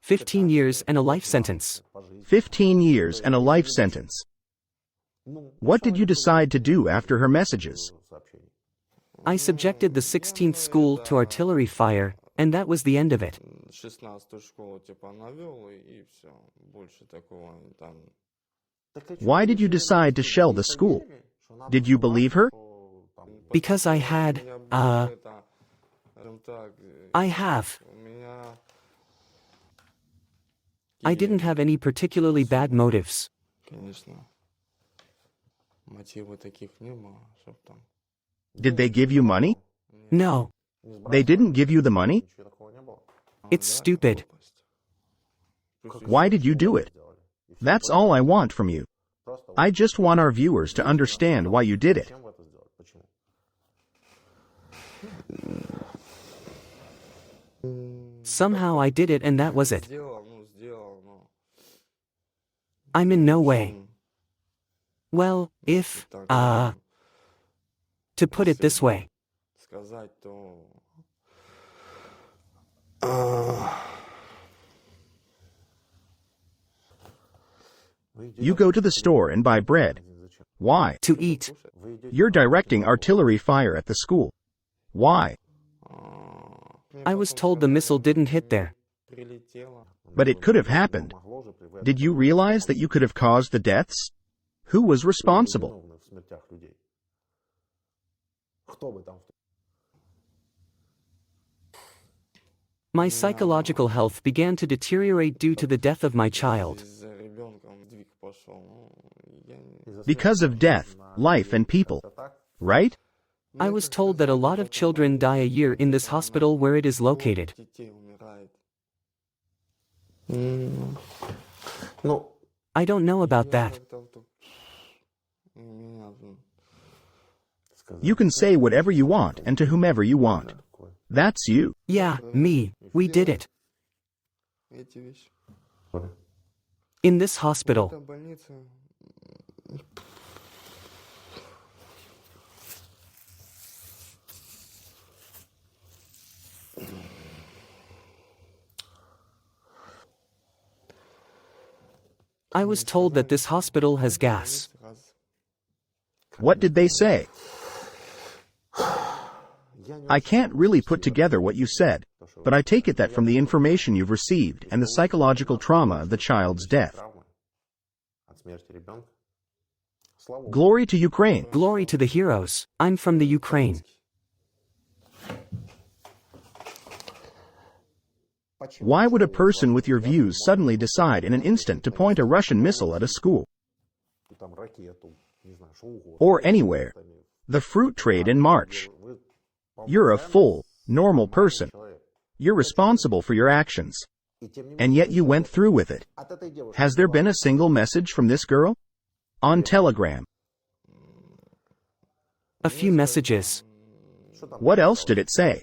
15 years and a life sentence. 15 years and a life sentence. What did you decide to do after her messages? I subjected the 16th school to artillery fire, and that was the end of it. Why did you decide to shell the school? Did you believe her? Because I had, I didn't have any particularly bad motives. Did they give you money? No, They didn't give you the money? it's stupid. Why did you do it? That's all I want from you. I just want our viewers to understand why you did it. Somehow I did it and that was it. I'm in no way. Well, if, to put it this way. You go to the store and buy bread. Why? To eat. You're directing artillery fire at the school. Why? I was told the missile didn't hit there. But it could have happened. Did you realize that you could have caused the deaths? Who was responsible? My psychological health began to deteriorate due to the death of my child. Because of death, life and people. Right? I was told that a lot of children die a year in this hospital where it is located. I don't know about that. You can say whatever you want and to whomever you want. That's you. Yeah, me, we did it. In this hospital. I was told that this hospital has gas. What did they say? I can't really put together what you said, but I take it that from the information you've received and the psychological trauma of the child's death. Glory to Ukraine. Glory to the heroes. I'm from the Ukraine. Why would a person with your views suddenly decide in an instant to point a Russian missile at a school? Or anywhere? The fruit trade in March. You're a full, normal person. You're responsible for your actions. And yet you went through with it. Has there been a single message from this girl? On Telegram. A few messages. What else did it say?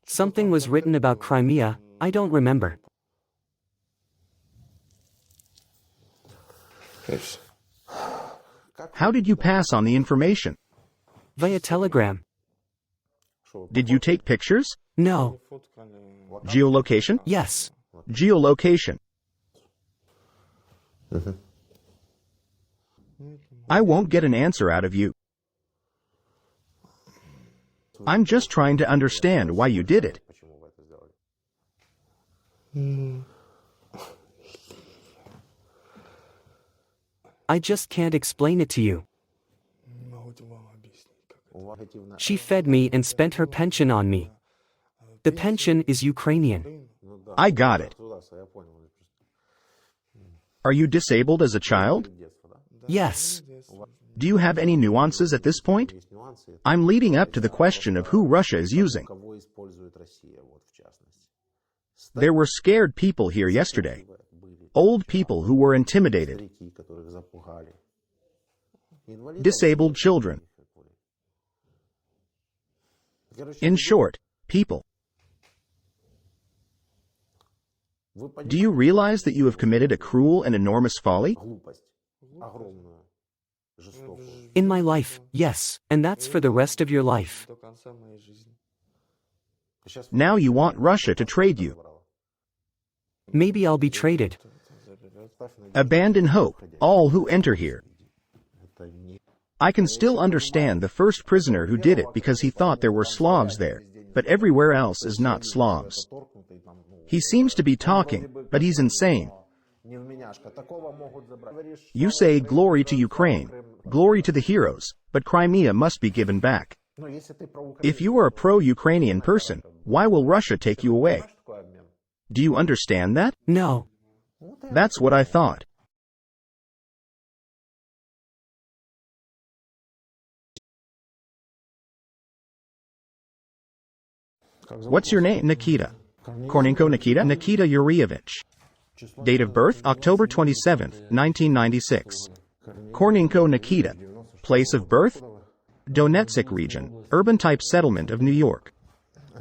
Something was written about Crimea, I don't remember. How did you pass on the information? Via telegram. Did you take pictures? No. Geolocation? Yes. Geolocation. I won't get an answer out of you. I'm just trying to understand why you did it. I just can't explain it to you. She fed me and spent her pension on me. The pension is Ukrainian. I got it. Are you disabled as a child? Yes. Do you have any nuances at this point? I'm leading up to the question of who Russia is using. There were scared people here yesterday. Old people who were intimidated. Disabled children. In short, people. Do you realize that you have committed a cruel and enormous folly? In my life, yes, and that's for the rest of your life. Now you want Russia to trade you. Maybe I'll be traded. Abandon hope, all who enter here. I can still understand the first prisoner who did it because he thought there were Slavs there, but everywhere else is not Slavs. He seems to be talking, but he's insane. You say glory to Ukraine, glory to the heroes, but Crimea must be given back. If you are a pro-Ukrainian person, why will Russia take you away? Do you understand that? No. That's what I thought. What's your name? Nikita. Kornenko Nikita? Nikita Yurievich. Date of birth, October 27, 1996. Kornenko Nikita. Place of birth? Donetsk region, urban-type settlement of New York.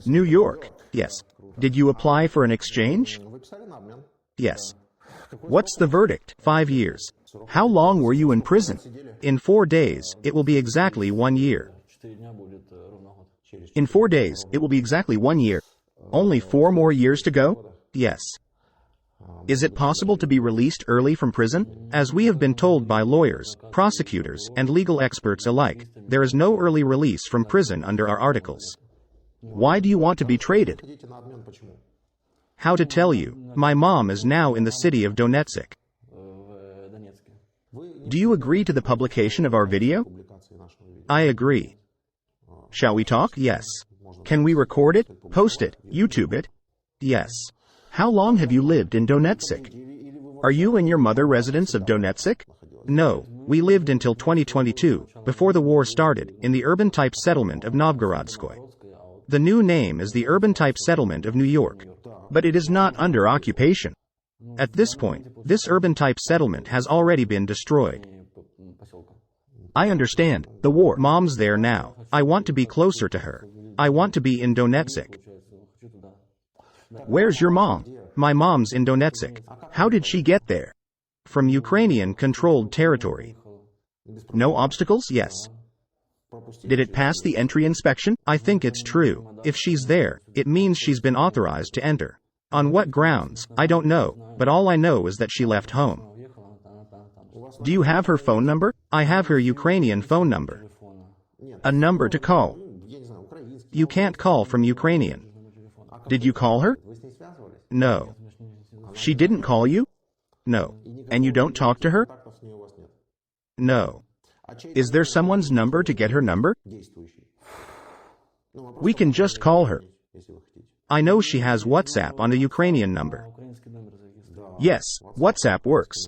New York, yes. Did you apply for an exchange? Yes. What's the verdict? 5 years. How long were you in prison? In 4 days, it will be exactly 1 year. In 4 days, it will be exactly 1 year. Only 4 more years to go? Yes. Is it possible to be released early from prison? As we have been told by lawyers, prosecutors, and legal experts alike, there is no early release from prison under our articles. Why do you want to be traded? How to tell you, my mom is now in the city of Donetsk. Do you agree to the publication of our video? I agree. Shall we talk? Yes. Can we record it, post it, YouTube it? Yes. How long have you lived in Donetsk? Are you and your mother residents of Donetsk? No, we lived until 2022, before the war started, in the urban-type settlement of Novgorodskoye. The new name is the urban-type settlement of New York. But it is not under occupation. At this point, this urban-type settlement has already been destroyed. I understand, the war. Mom's there now. I want to be closer to her. I want to be in Donetsk. Where's your mom? My mom's in Donetsk. How did she get there? From Ukrainian-controlled territory. No obstacles? Yes. Did it pass the entry inspection? I think it's true. If she's there, it means she's been authorized to enter. On what grounds, I don't know, but all I know is that she left home. Do you have her phone number? I have her Ukrainian phone number. A number to call. You can't call from Ukrainian. Did you call her? No. She didn't call you? No. And you don't talk to her? No. Is there someone's number to get her number? We can just call her. I know she has WhatsApp on the Ukrainian number. Yes, WhatsApp works.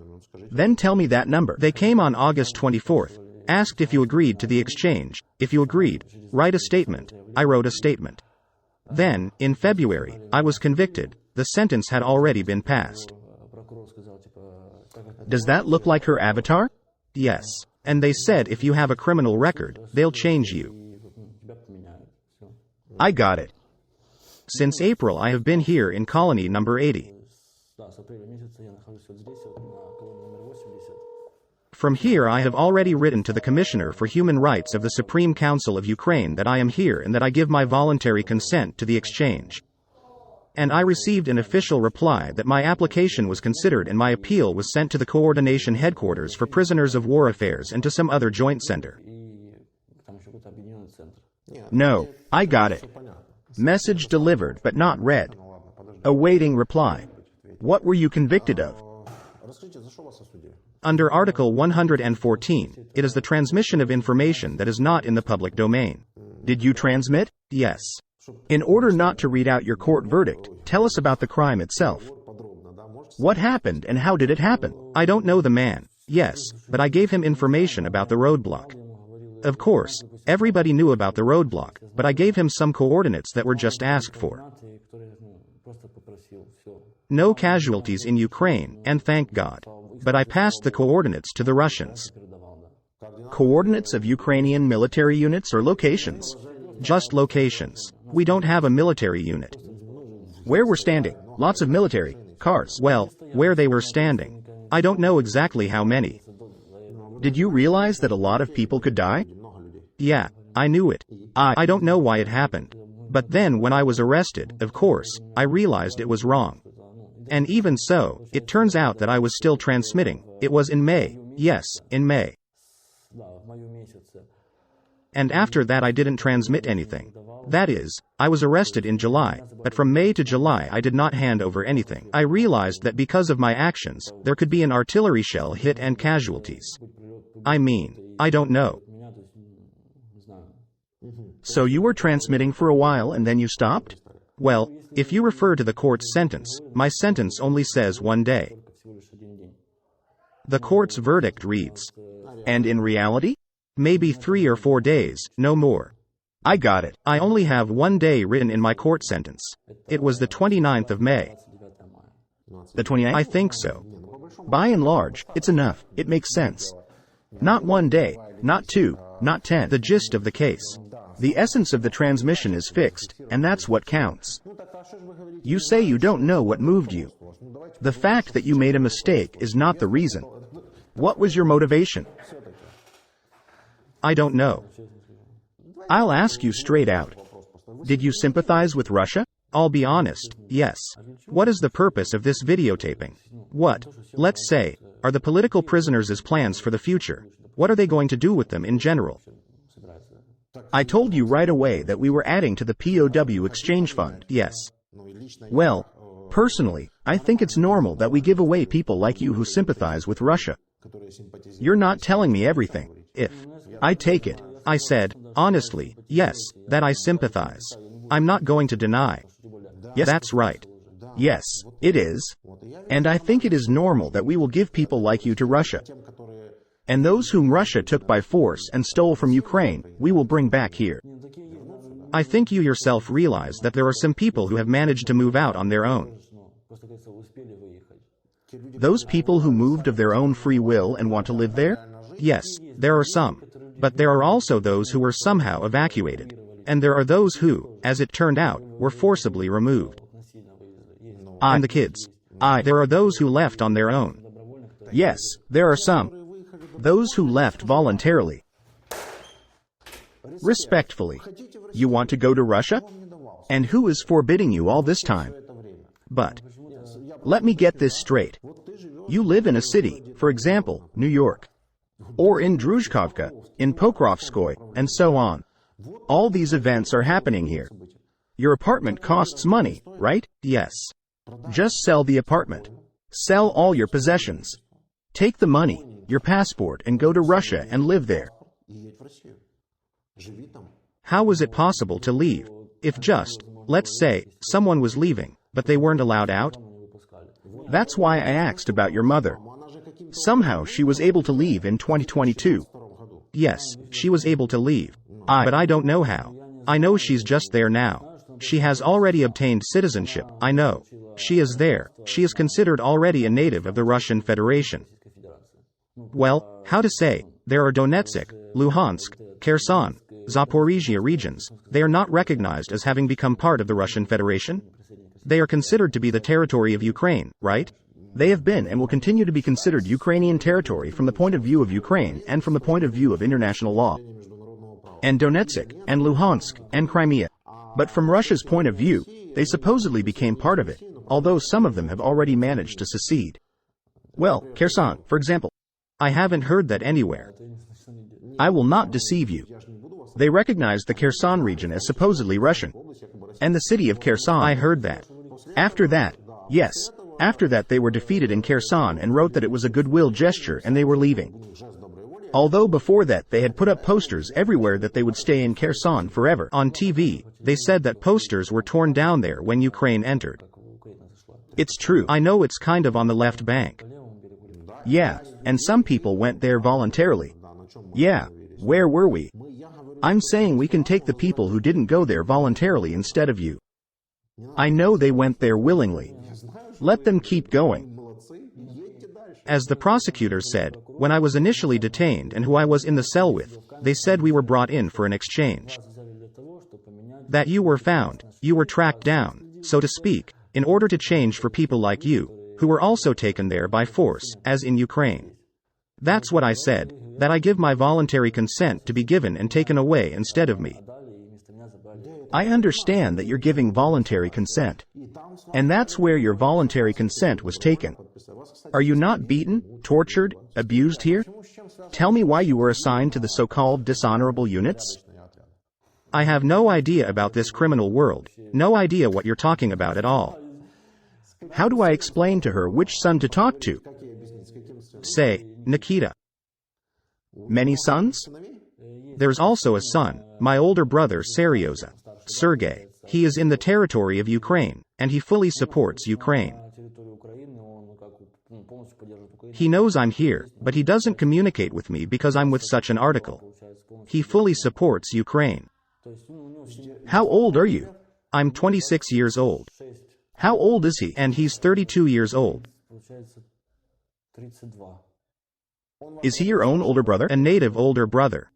Then tell me that number. They came on August 24th, asked if you agreed to the exchange. If you agreed, write a statement. I wrote a statement. Then, in February, I was convicted. The sentence had already been passed. Does that look like her avatar? Yes. And they said if you have a criminal record, they'll change you. I got it. Since April I have been here in colony number 80. From here I have already written to the Commissioner for Human Rights of the Supreme Council of Ukraine that I am here and that I give my voluntary consent to the exchange. And I received an official reply that my application was considered and my appeal was sent to the Coordination Headquarters for Prisoners of War Affairs and to some other joint center. No, I got it. Message delivered but not read. Awaiting reply. What were you convicted of? Under Article 114, it is the transmission of information that is not in the public domain. Did you transmit? Yes. In order not to read out your court verdict, tell us about the crime itself. What happened and how did it happen? I don't know the man. Yes, but I gave him information about the roadblock. Of course, everybody knew about the roadblock, but I gave him some coordinates that were just asked for. No casualties in Ukraine, and thank God. But I passed the coordinates to the Russians. Coordinates of Ukrainian military units or locations? Just locations. We don't have a military unit. Where we're standing? Lots of military cars. Well, where they were standing. I don't know exactly how many. Did you realize that a lot of people could die? Yeah, I knew it. I don't know why it happened. But then when I was arrested, of course, I realized it was wrong. And even so, it turns out that I was still transmitting. It was in May. Yes, in May. And after that I didn't transmit anything. That is, I was arrested in July, but from May to July I did not hand over anything. I realized that because of my actions, there could be an artillery shell hit and casualties. I mean, I don't know. So you were transmitting for a while and then you stopped? Well, if you refer to the court's sentence, my sentence only says 1 day. The court's verdict reads, and in reality? Maybe 3 or 4 days, no more. I got it. I only have 1 day written in my court sentence. It was the 29th of May. The 29th? I think so. By and large, it's enough. It makes sense. Not 1 day, not 2, not 10. The gist of the case. The essence of the transmission is fixed, and that's what counts. You say you don't know what moved you. The fact that you made a mistake is not the reason. What was your motivation? I don't know. I'll ask you straight out. Did you sympathize with Russia? I'll be honest, yes. What is the purpose of this videotaping? What, let's say, are the political prisoners' plans for the future? What are they going to do with them in general? I told you right away that we were adding to the POW exchange fund, yes. Well, personally, I think it's normal that we give away people like you who sympathize with Russia. You're not telling me everything. If I take it, I said, honestly, yes, that I sympathize. I'm not going to deny. Yes, that's right. Yes, it is. And I think it is normal that we will give people like you to Russia. And those whom Russia took by force and stole from Ukraine, we will bring back here. I think you yourself realize that there are some people who have managed to move out on their own. Those people who moved of their own free will and want to live there? Yes, there are some. But there are also those who were somehow evacuated. And there are those who, as it turned out, were forcibly removed. And the kids. There are those who left on their own. Yes, there are some. Those who left voluntarily. Respectfully. You want to go to Russia? And who is forbidding you all this time? But let me get this straight. You live in a city, for example, New York. Or in Druzhkovka, in Pokrovskoy, and so on. All these events are happening here. Your apartment costs money, right? Yes. Just sell the apartment. Sell all your possessions. Take the money, your passport, and go to Russia and live there. How was it possible to leave? If just, let's say, someone was leaving, but they weren't allowed out? That's why I asked about your mother. Somehow she was able to leave in 2022. Yes, she was able to leave. But I don't know how. I know she's just there now. She has already obtained citizenship, I know. She is there. She is considered already a native of the Russian Federation. Well, how to say, there are Donetsk, Luhansk, Kherson, Zaporizhia regions. They are not recognized as having become part of the Russian Federation. They are considered to be the territory of Ukraine, right? They have been and will continue to be considered Ukrainian territory from the point of view of Ukraine and from the point of view of international law. And Donetsk, and Luhansk, and Crimea. But from Russia's point of view, they supposedly became part of it, although some of them have already managed to secede. Well, Kherson, for example. I haven't heard that anywhere. I will not deceive you. They recognized the Kherson region as supposedly Russian. And the city of Kherson. I heard that. After that, yes, after that they were defeated in Kherson and wrote that it was a goodwill gesture and they were leaving. Although before that they had put up posters everywhere that they would stay in Kherson forever. On TV, they said that posters were torn down there when Ukraine entered. It's true. I know it's kind of on the left bank. Yeah, and some people went there voluntarily. Yeah, where were we? I'm saying we can take the people who didn't go there voluntarily instead of you. I know they went there willingly. Let them keep going. As the prosecutor said, when I was initially detained and who I was in the cell with, they said we were brought in for an exchange. That you were found, you were tracked down, so to speak, in order to change for people like you, who were also taken there by force, as in Ukraine. That's what I said, that I give my voluntary consent to be given and taken away instead of me. I understand that you're giving voluntary consent. And that's where your voluntary consent was taken. Are you not beaten, tortured, abused here? Tell me why you were assigned to the so-called dishonorable units? I have no idea about this criminal world, no idea what you're talking about at all. How do I explain to her which son to talk to? Say, Nikita. Many sons? There's also a son, my older brother Seryoza. Sergey. He is in the territory of Ukraine, and he fully supports Ukraine. He knows I'm here, but he doesn't communicate with me because I'm with such an article. He fully supports Ukraine. How old are you? I'm 26 years old. How old is he? And he's 32 years old. Is he your own older brother? A native older brother.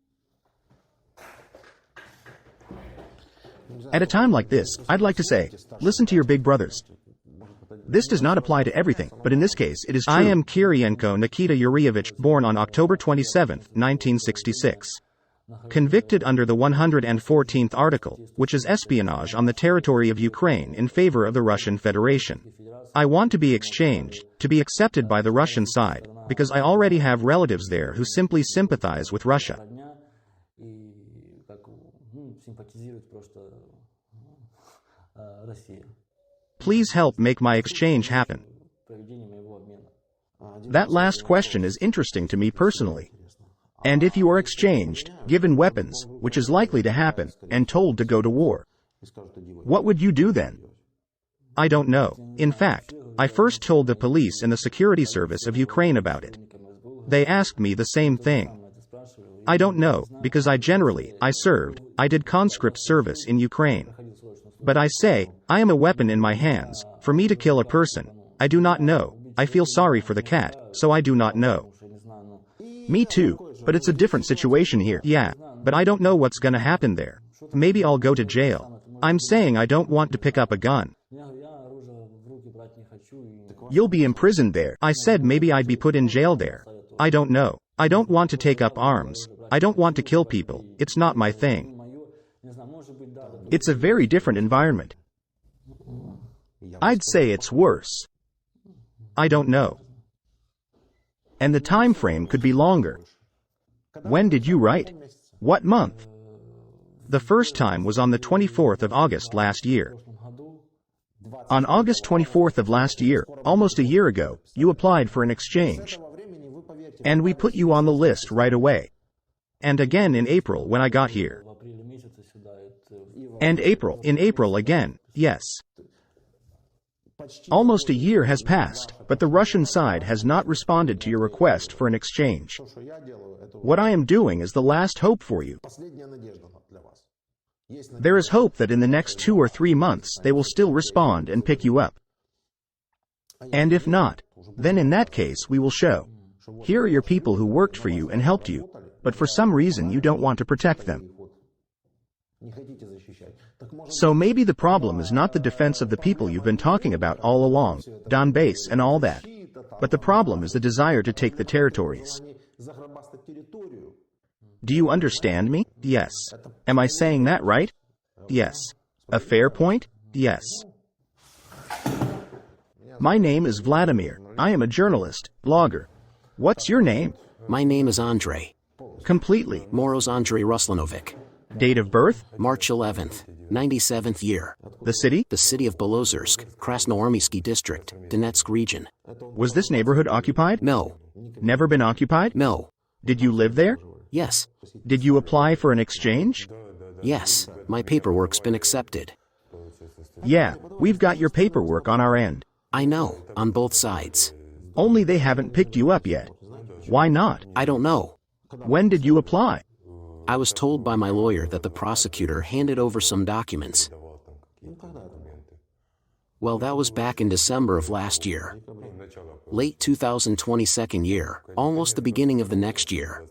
At a time like this, I'd like to say, listen to your big brothers. This does not apply to everything, but in this case it is true. I am Kirienko Nikita Yurievich, born on October 27, 1966. Convicted under the 114th article, which is espionage on the territory of Ukraine in favor of the Russian Federation. I want to be exchanged, to be accepted by the Russian side, because I already have relatives there who simply sympathize with Russia. Please help make my exchange happen. That last question is interesting to me personally. And if you are exchanged, given weapons, which is likely to happen, and told to go to war, what would you do then? I don't know. In fact, I first told the police and the security service of Ukraine about it. They asked me the same thing. I don't know, because I did conscript service in Ukraine. But I say, I am a weapon in my hands, for me to kill a person. I do not know. I feel sorry for the cat, so I do not know. Me too, but it's a different situation here. Yeah, but I don't know what's gonna happen there. Maybe I'll go to jail. I'm saying I don't want to pick up a gun. You'll be imprisoned there. I said maybe I'd be put in jail there. I don't know. I don't want to take up arms. I don't want to kill people. It's not my thing. It's a very different environment. I'd say it's worse. I don't know. And the time frame could be longer. When did you write? What month? The first time was on the 24th of August last year. On August 24th of last year, almost a year ago, you applied for an exchange. And we put you on the list right away. And again in April when I got here. And April, in April again, yes. Almost a year has passed, but the Russian side has not responded to your request for an exchange. What I am doing is the last hope for you. There is hope that in the next 2 or 3 months they will still respond and pick you up. And if not, then in that case we will show. Here are your people who worked for you and helped you, but for some reason you don't want to protect them. So maybe the problem is not the defense of the people you've been talking about all along, Donbass and all that. But the problem is the desire to take the territories. Do you understand me? Yes. Am I saying that right? Yes. A fair point? Yes. My name is Vladimir. I am a journalist, blogger. What's your name? My name is Andrei. Completely. Moros Andrei Ruslanovic. Date of birth? March 11th, 97th year. The city? The city of Belozersk, Krasnoarmysky district, Donetsk region. Was this neighborhood occupied? No. Never been occupied? No. Did you live there? Yes. Did you apply for an exchange? Yes, my paperwork's been accepted. Yeah, we've got your paperwork on our end. I know, on both sides. Only they haven't picked you up yet. Why not? I don't know. When did you apply? I was told by my lawyer that the prosecutor handed over some documents. Well, that was back in December of last year. Late 2022 year, almost the beginning of the next year.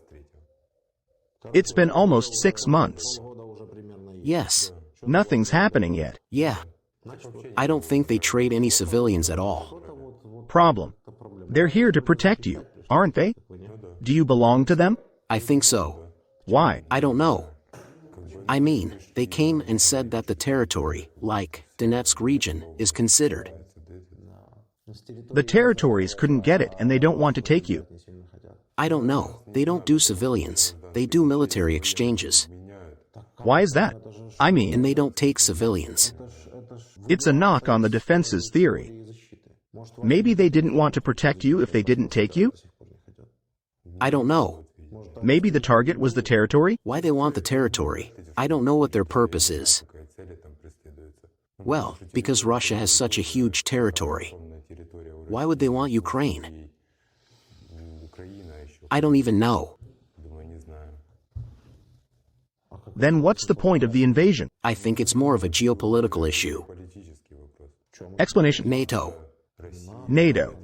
It's been almost 6 months. Yes. Nothing's happening yet. Yeah. I don't think they trade any civilians at all. Problem. They're here to protect you, aren't they? Do you belong to them? I think so. Why? I don't know. I mean, they came and said that the territory, like Donetsk region, is considered. The territories couldn't get it and they don't want to take you. I don't know. They don't do civilians. They do military exchanges. Why is that? I mean, And they don't take civilians. it's a knock on the defense's theory. Maybe they didn't want to protect you if they didn't take you? I don't know. Maybe the target was the territory? Why they want the territory? I don't know what their purpose is. Well, because Russia has such a huge territory. Why would they want Ukraine? I don't even know. Then what's the point of the invasion? I think it's more of a geopolitical issue. Explanation. NATO. NATO.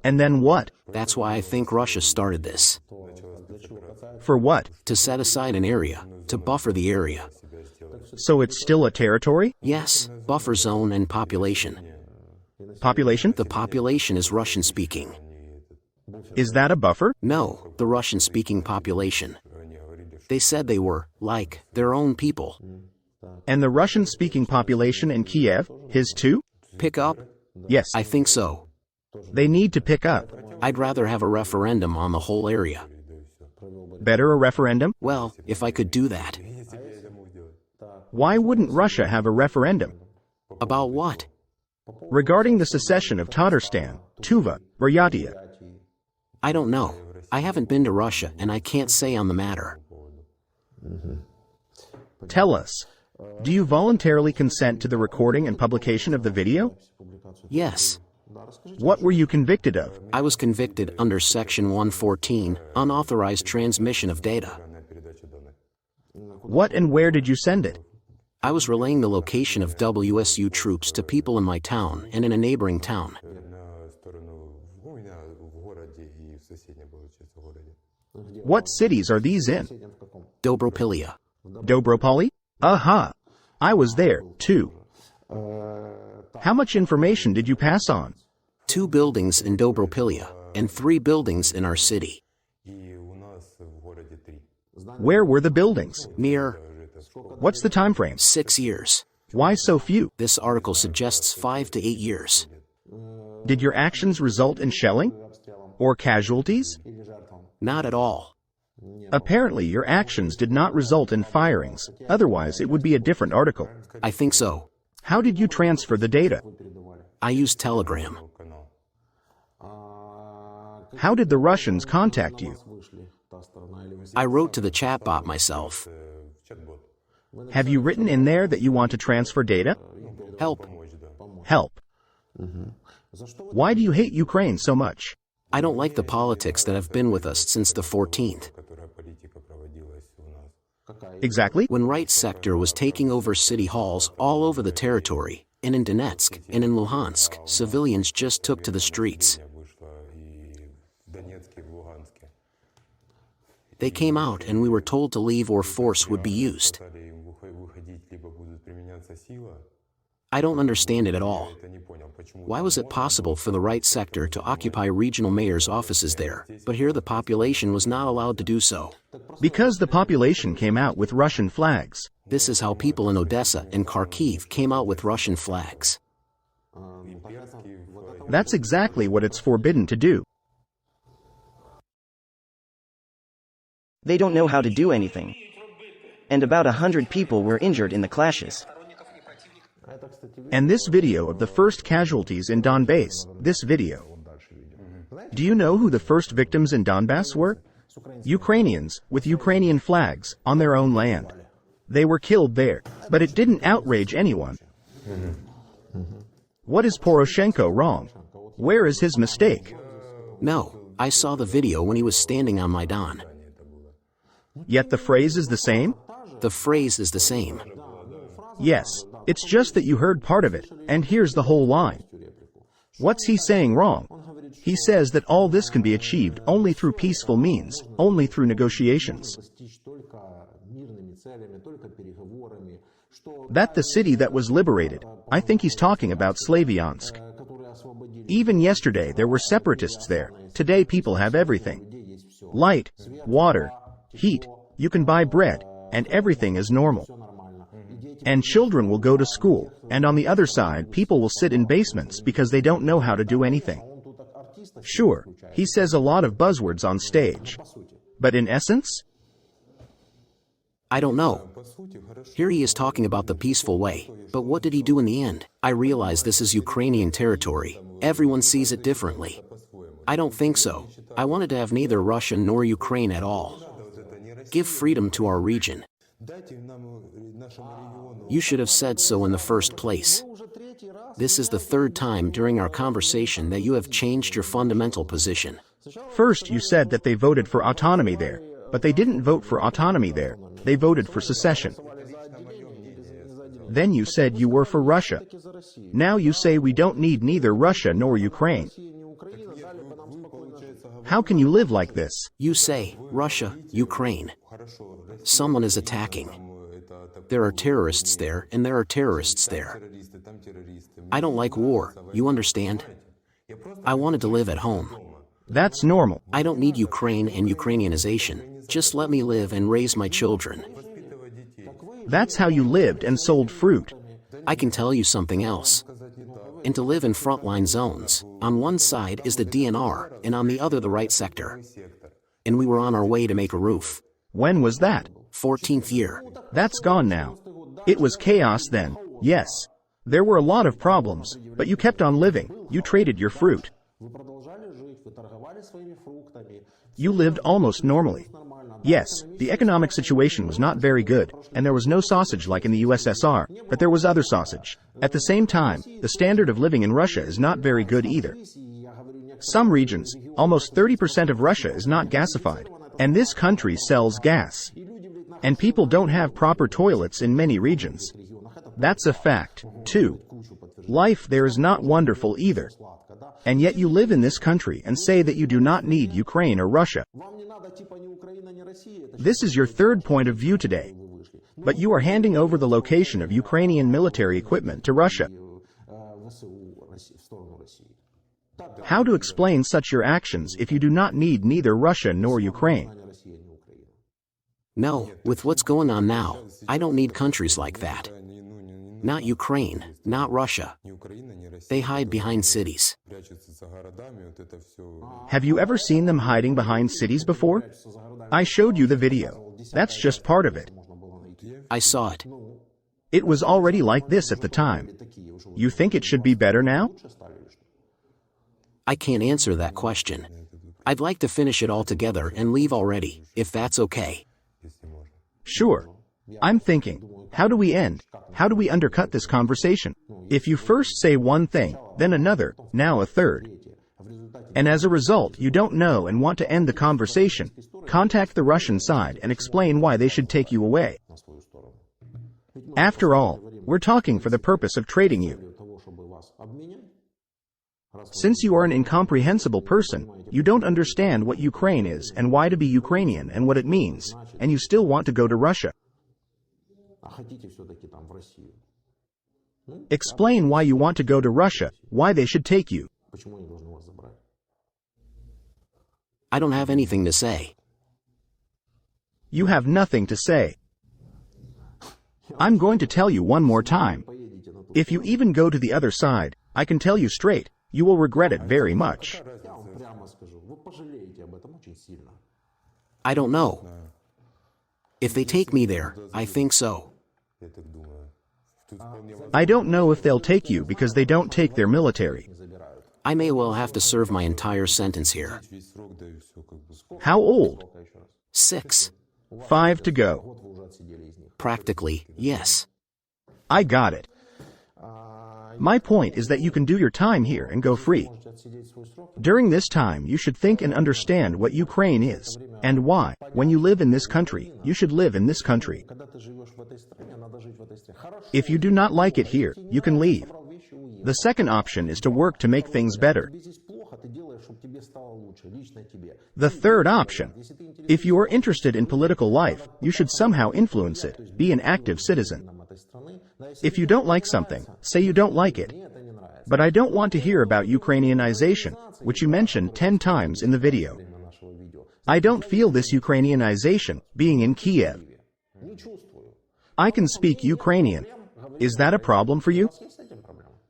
And then what? That's why I think Russia started this. For what? To set aside an area, to buffer the area. So it's still a territory? Yes, buffer zone and population. Population? The population is Russian-speaking. Is that a buffer? No, the Russian-speaking population. They said they were, like, their own people. And the Russian-speaking population in Kiev, his too? Pick up? Yes. I think so. They need to pick up. I'd rather have a referendum on the whole area. Better a referendum? Well, if I could do that. Why wouldn't Russia have a referendum? About what? Regarding the secession of Tatarstan, Tuva, Buryatia. I don't know. I haven't been to Russia and I can't say on the matter. Tell us. Do you voluntarily consent to the recording and publication of the video? Yes. What were you convicted of? I was convicted under Section 114, unauthorized transmission of data. What and where did you send it? I was relaying the location of WSU troops to people in my town and in a neighboring town. What cities are these in? Dobropilya. Dobropoli? Aha! I was there, too. How much information did you pass on? 2 buildings in Dobropilya, and 3 buildings in our city. Where were the buildings? Near What's the time frame? 6 years. Why so few? This article suggests 5 to 8 years. Did your actions result in shelling? Or casualties? Not at all. Apparently your actions did not result in firings, otherwise it would be a different article. I think so. How did you transfer the data? I used Telegram. How did the Russians contact you? I wrote to the chatbot myself. Have you written in there that you want to transfer data? Help. Help. Why do you hate Ukraine so much? I don't like the politics that have been with us since the 14th. Exactly? When right sector was taking over city halls all over the territory, and in Donetsk and in Luhansk, civilians just took to the streets. They came out and we were told to leave or force would be used. I don't understand it at all. Why was it possible for the right sector to occupy regional mayors' offices there, but here the population was not allowed to do so? Because the population came out with Russian flags. This is how people in Odessa and Kharkiv came out with Russian flags. That's exactly what it's forbidden to do. They don't know how to do anything. And about 100 people were injured in the clashes. And this video of the first casualties in Donbass, this video. Do you know who the first victims in Donbass were? Ukrainians, with Ukrainian flags, on their own land. They were killed there, but it didn't outrage anyone. What is Poroshenko wrong? Where is his mistake? No, I saw the video when he was standing on Maidan. Yet the phrase is the same? The phrase is the same. Yes, it's just that you heard part of it, and here's the whole line. What's he saying wrong? He says that all this can be achieved only through peaceful means, only through negotiations. That the city that was liberated, I think he's talking about Slavyansk. Even yesterday there were separatists there, today people have everything. Light, water, heat, you can buy bread, and everything is normal. And children will go to school, and on the other side people will sit in basements because they don't know how to do anything. Sure, he says a lot of buzzwords on stage. But in essence? I don't know. Here he is talking about the peaceful way, but what did he do in the end? I realize this is Ukrainian territory. Everyone sees it differently. I don't think so. I wanted to have neither Russia nor Ukraine at all. Give freedom to our region. You should have said so in the first place. This is the third time during our conversation that you have changed your fundamental position. First you said that they voted for autonomy there, but they didn't vote for autonomy there, they voted for secession. Then you said you were for Russia. Now you say we don't need neither Russia nor Ukraine. How can you live like this? You say, Russia, Ukraine. Someone is attacking. There are terrorists there, and there are terrorists there. I don't like war, you understand? I wanted to live at home. That's normal. I don't need Ukraine and Ukrainianization. Just let me live and raise my children. That's how you lived and sold fruit. I can tell you something else. And to live in frontline zones, on one side is the DNR, and on the other the right sector. And we were on our way to make a roof. When was that? 14th year. That's gone now. It was chaos then, yes. There were a lot of problems, but you kept on living, you traded your fruit. You lived almost normally. Yes, the economic situation was not very good, and there was no sausage like in the USSR, but there was other sausage. At the same time, the standard of living in Russia is not very good either. Some regions, almost 30% of Russia is not gasified, and this country sells gas. And people don't have proper toilets in many regions. That's a fact, too. Life there is not wonderful either. And yet you live in this country and say that you do not need Ukraine or Russia. This is your third point of view today. But you are handing over the location of Ukrainian military equipment to Russia. How to explain such your actions if you do not need neither Russia nor Ukraine? No, with what's going on now, I don't need countries like that. Not Ukraine, not Russia. They hide behind cities. Have you ever seen them hiding behind cities before? I showed you the video. That's just part of it. I saw it. It was already like this at the time. You think it should be better now? I can't answer that question. I'd like to finish it all together and leave already, if that's okay. Sure. I'm thinking, How do we end? How do we undercut this conversation? If you first say one thing, then another, now a third, and as a result you don't know and want to end the conversation, contact the Russian side and explain why they should take you away. After all, we're talking for the purpose of trading you. Since you are an incomprehensible person, you don't understand what Ukraine is and why to be Ukrainian and what it means, and you still want to go to Russia. Explain why you want to go to Russia, why they should take you. I don't have anything to say. You have nothing to say. I'm going to tell you one more time. If you even go to the other side, I can tell you straight, you will regret it very much. I don't know. If they take me there, I think so. I don't know if they'll take you because they don't take their military. I may well have to serve my entire sentence here. How old? 6. 5 to go. Practically, yes. I got it. My point is that you can do your time here and go free. During this time you should think and understand what Ukraine is, and why, when you live in this country, you should live in this country. If you do not like it here, you can leave. The second option is to work to make things better. The third option, if you are interested in political life, you should somehow influence it, be an active citizen. If you don't like something, say you don't like it. But I don't want to hear about Ukrainianization, which you mentioned 10 times in the video. I don't feel this Ukrainianization, being in Kiev. I can speak Ukrainian. Is that a problem for you?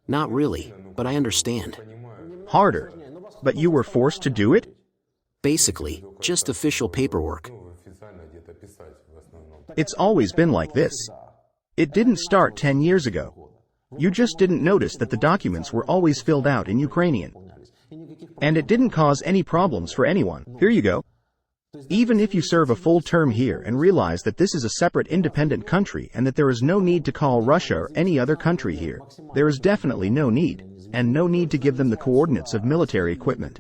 Not really, but I understand. Harder. But you were forced to do it? Basically, just official paperwork. It's always been like this. It didn't start 10 years ago. You just didn't notice that the documents were always filled out in Ukrainian. And it didn't cause any problems for anyone. Here you go. Even if you serve a full term here and realize that this is a separate independent country and that there is no need to call Russia or any other country here, there is definitely no need, and no need to give them the coordinates of military equipment.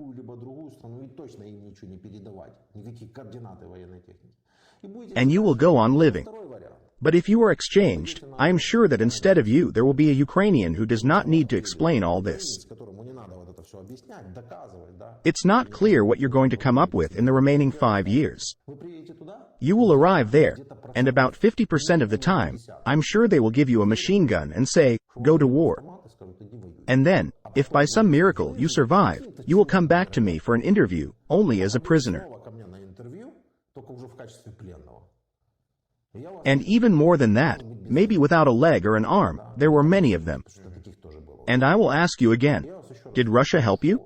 And you will go on living. But if you are exchanged, I am sure that instead of you there will be a Ukrainian who does not need to explain all this. It's not clear what you're going to come up with in the remaining 5 years. You will arrive there, and about 50% of the time, I'm sure they will give you a machine gun and say, go to war. And then, if by some miracle you survive, you will come back to me for an interview, only as a prisoner. And even more than that, maybe without a leg or an arm, there were many of them. And I will ask you again, did Russia help you?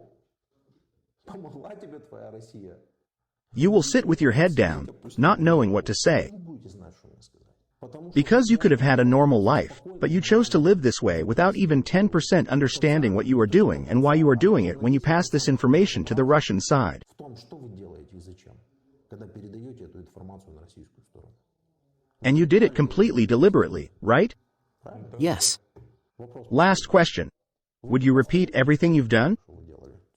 You will sit with your head down, not knowing what to say. Because you could have had a normal life, but you chose to live this way without even 10% understanding what you are doing and why you are doing it when you pass this information to the Russian side. And you did it completely deliberately, right? Yes. Last question. Would you repeat everything you've done?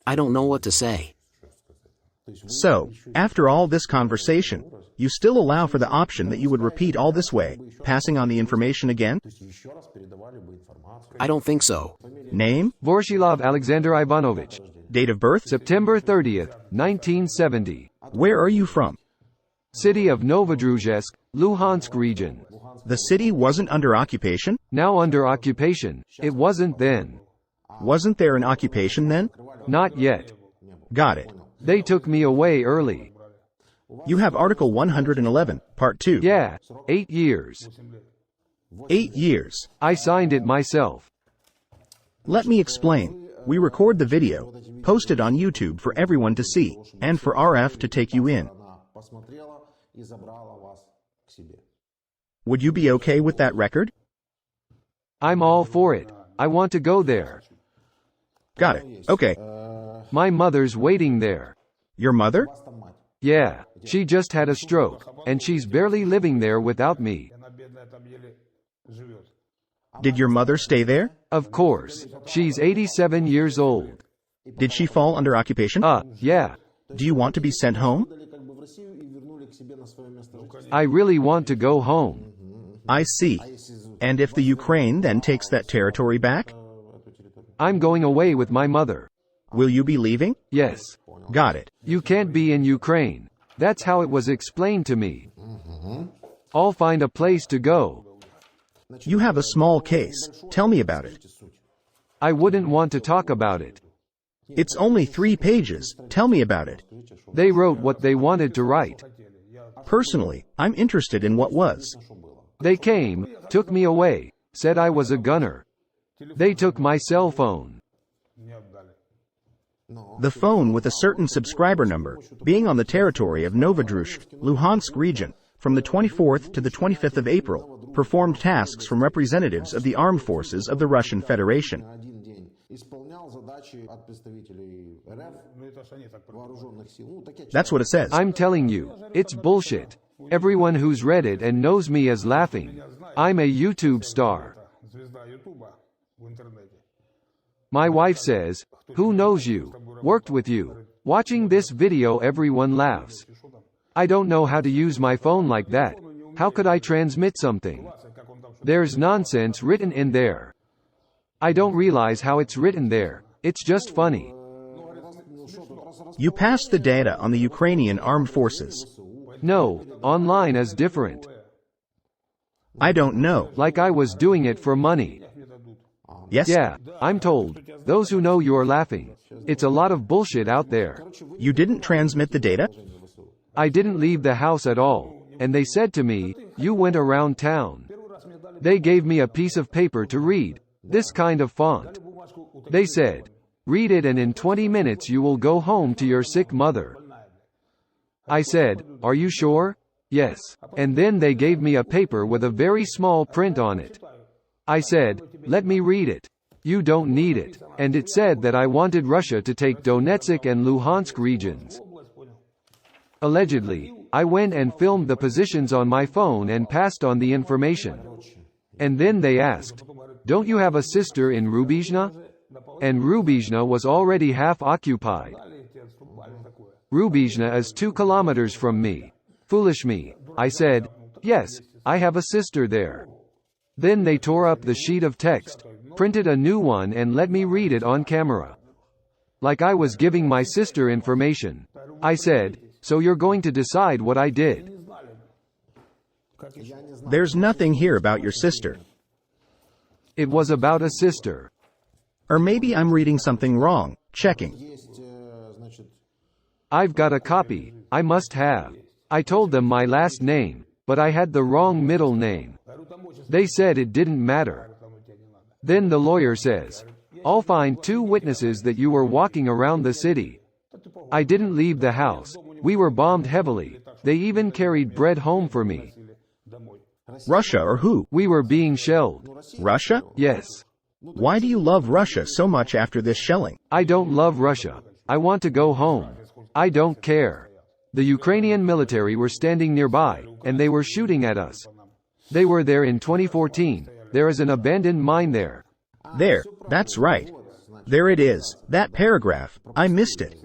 I don't know what to say. So, after all this conversation, you still allow for the option that you would repeat all this way, passing on the information again? I don't think so. Name? Vorshilov Alexander Ivanovich. Date of birth? September 30th, 1970. Where are you from? City of Novodruzhsk, Luhansk region. The city wasn't under occupation? Now under occupation. It wasn't then. Wasn't there an occupation then? Not yet. Got it. They took me away early. You have Article 111, Part 2. Yeah, 8 years. 8 years. I signed it myself. Let me explain. We record the video, post it on YouTube for everyone to see, and for RF to take you in. Would you be okay with that record? I'm all for it. I want to go there. Got it. Okay. My mother's waiting there. Your mother? Yeah, she just had a stroke, and she's barely living there without me. Did your mother stay there? Of course. She's 87 years old. Did she fall under occupation? Yeah. Do you want to be sent home? I really want to go home. I see. And if the Ukraine then takes that territory back? I'm going away with my mother. Will you be leaving? Yes. Got it. You can't be in Ukraine. That's how it was explained to me. I'll find a place to go. You have a small case. Tell me about it. I wouldn't want to talk about it. It's only 3 pages. Tell me about it. They wrote what they wanted to write. Personally, I'm interested in what was. They came, took me away, said I was a gunner. They took my cell phone. The phone with a certain subscriber number, being on the territory of Novodrushsk, Luhansk region, from the 24th to the 25th of April, performed tasks from representatives of the armed forces of the Russian Federation. That's what it says. I'm telling you, it's bullshit. Everyone who's read it and knows me is laughing. I'm a YouTube star. My wife says, who knows you, worked with you. Watching this video everyone laughs. I don't know how to use my phone like that. How could I transmit something? There's nonsense written in there. I don't realize how it's written there. It's just funny. You passed the data on the Ukrainian armed forces. No, online is different. I don't know. Like I was doing it for money. Yes? Yeah, I'm told. Those who know you're laughing. It's a lot of bullshit out there. You didn't transmit the data? I didn't leave the house at all. And they said to me, you went around town. They gave me a piece of paper to read. This kind of font. They said, read it and in 20 minutes you will go home to your sick mother. I said, are you sure? Yes. And then they gave me a paper with a very small print on it. I said, let me read it. You don't need it. And it said that I wanted Russia to take Donetsk and Luhansk regions. Allegedly, I went and filmed the positions on my phone and passed on the information. And then they asked, don't you have a sister in Rubizhna? And Rubizhna was already half occupied. Rubizhna is 2 kilometers from me. Foolish me. I said, yes, I have a sister there. Then they tore up the sheet of text, printed a new one and let me read it on camera. Like I was giving my sister information. I said, so you're going to decide what I did. There's nothing here about your sister. It was about a sister. Or maybe I'm reading something wrong. Checking. I've got a copy. I must have. I told them my last name, but I had the wrong middle name. They said it didn't matter. Then the lawyer says, I'll find 2 witnesses that you were walking around the city. I didn't leave the house. We were bombed heavily. They even carried bread home for me. Russia or who? We were being shelled. Russia? Yes. Why do you love Russia so much after this shelling? I don't love Russia. I want to go home. I don't care. The Ukrainian military were standing nearby, and they were shooting at us. They were there in 2014. There is an abandoned mine there. There, that's right. There it is, that paragraph. I missed it.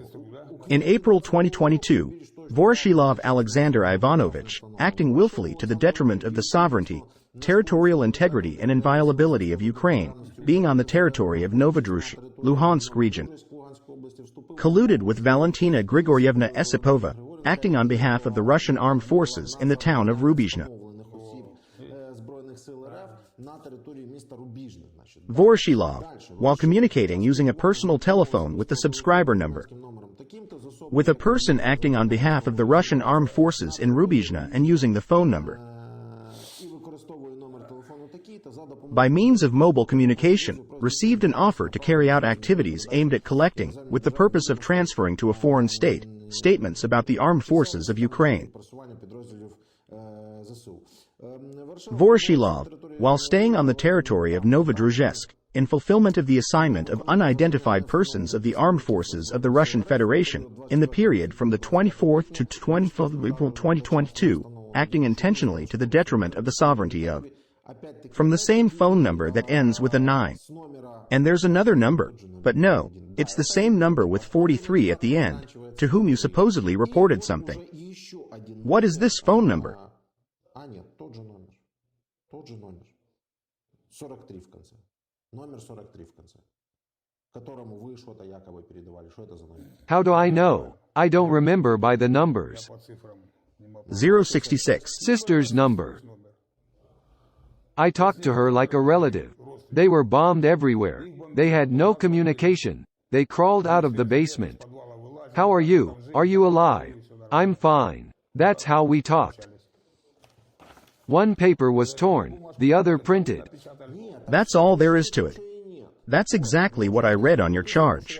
In April 2022, Voroshilov Alexander Ivanovich, acting willfully to the detriment of the sovereignty, territorial integrity and inviolability of Ukraine, being on the territory of Novodrushsk, Luhansk region, colluded with Valentina Grigoryevna Esipova, acting on behalf of the Russian armed forces in the town of Rubizhna. Voroshilov, while communicating using a personal telephone with the subscriber number, with a person acting on behalf of the Russian armed forces in Rubizhna and using the phone number, by means of mobile communication, received an offer to carry out activities aimed at collecting, with the purpose of transferring to a foreign state, statements about the armed forces of Ukraine. Voroshilov, while staying on the territory of Novodrushsk, in fulfillment of the assignment of unidentified persons of the armed forces of the Russian Federation, in the period from the 24th to 25th of April 2022, acting intentionally to the detriment of the sovereignty of From the same phone number that ends with a 9. And there's another number, but no, it's the same number with 43 at the end, to whom you supposedly reported something. What is this phone number? How do I know? I don't remember by the numbers. 066. Sister's number. I talked to her like a relative. They were bombed everywhere. They had no communication. They crawled out of the basement. How are you? Are you alive? I'm fine. That's how we talked. One paper was torn, the other printed. That's all there is to it. That's exactly what I read on your charge.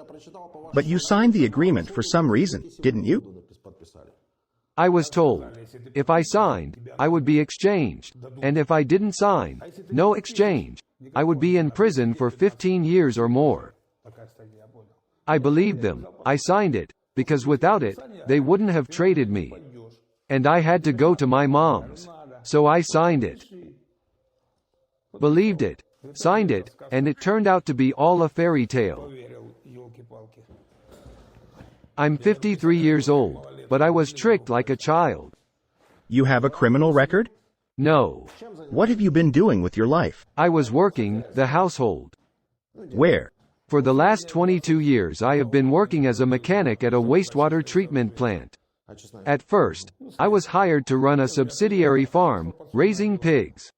But you signed the agreement for some reason, didn't you? I was told, if I signed, I would be exchanged, and if I didn't sign, no exchange, I would be in prison for 15 years or more. I believed them, I signed it, because without it, they wouldn't have traded me. And I had to go to my mom's. So I signed it. Believed it, signed it, and it turned out to be all a fairy tale. I'm 53 years old, but I was tricked like a child. You have a criminal record? No. What have you been doing with your life? I was working, the household. Where? For the last 22 years I have been working as a mechanic at a wastewater treatment plant. At first, I was hired to run a subsidiary farm, raising pigs.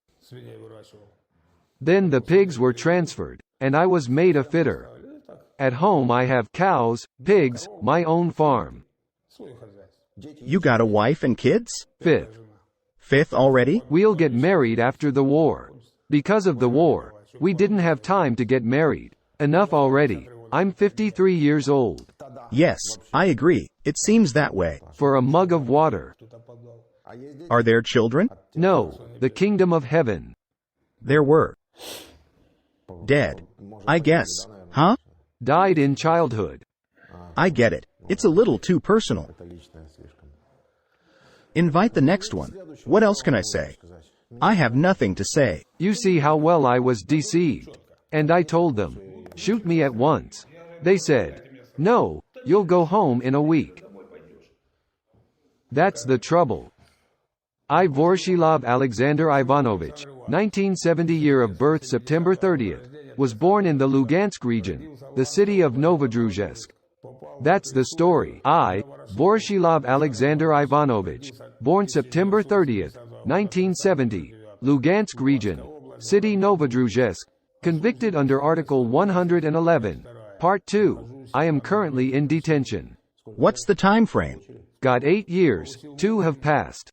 Then the pigs were transferred, and I was made a fitter. At home I have cows, pigs, my own farm. You got a wife and kids? Fifth. Fifth already? We'll get married after the war. Because of the war, we didn't have time to get married. Enough already. I'm 53 years old. Yes, I agree. It seems that way. For a mug of water. Are there children? No, the kingdom of heaven. There were. Dead. I guess. Huh? Died in childhood. I get it. It's a little too personal. Invite the next one. What else can I say? I have nothing to say. You see how well I was deceived. And I told them, shoot me at once. They said, no, you'll go home in a week. That's the trouble. I, Voroshilov Alexander Ivanovich, 1970 year of birth September 30th, was born in the Lugansk region, the city of Novodruzhsk. That's the story. I, Voroshilov Alexander Ivanovich, born September 30th, 1970, Lugansk region, city Novodruzhsk, convicted under Article 111, Part 2. I am currently in detention. What's the time frame? Got 8 years, 2 have passed.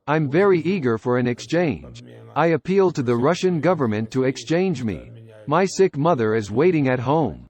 I'm very eager for an exchange. I appeal to the Russian government to exchange me. My sick mother is waiting at home.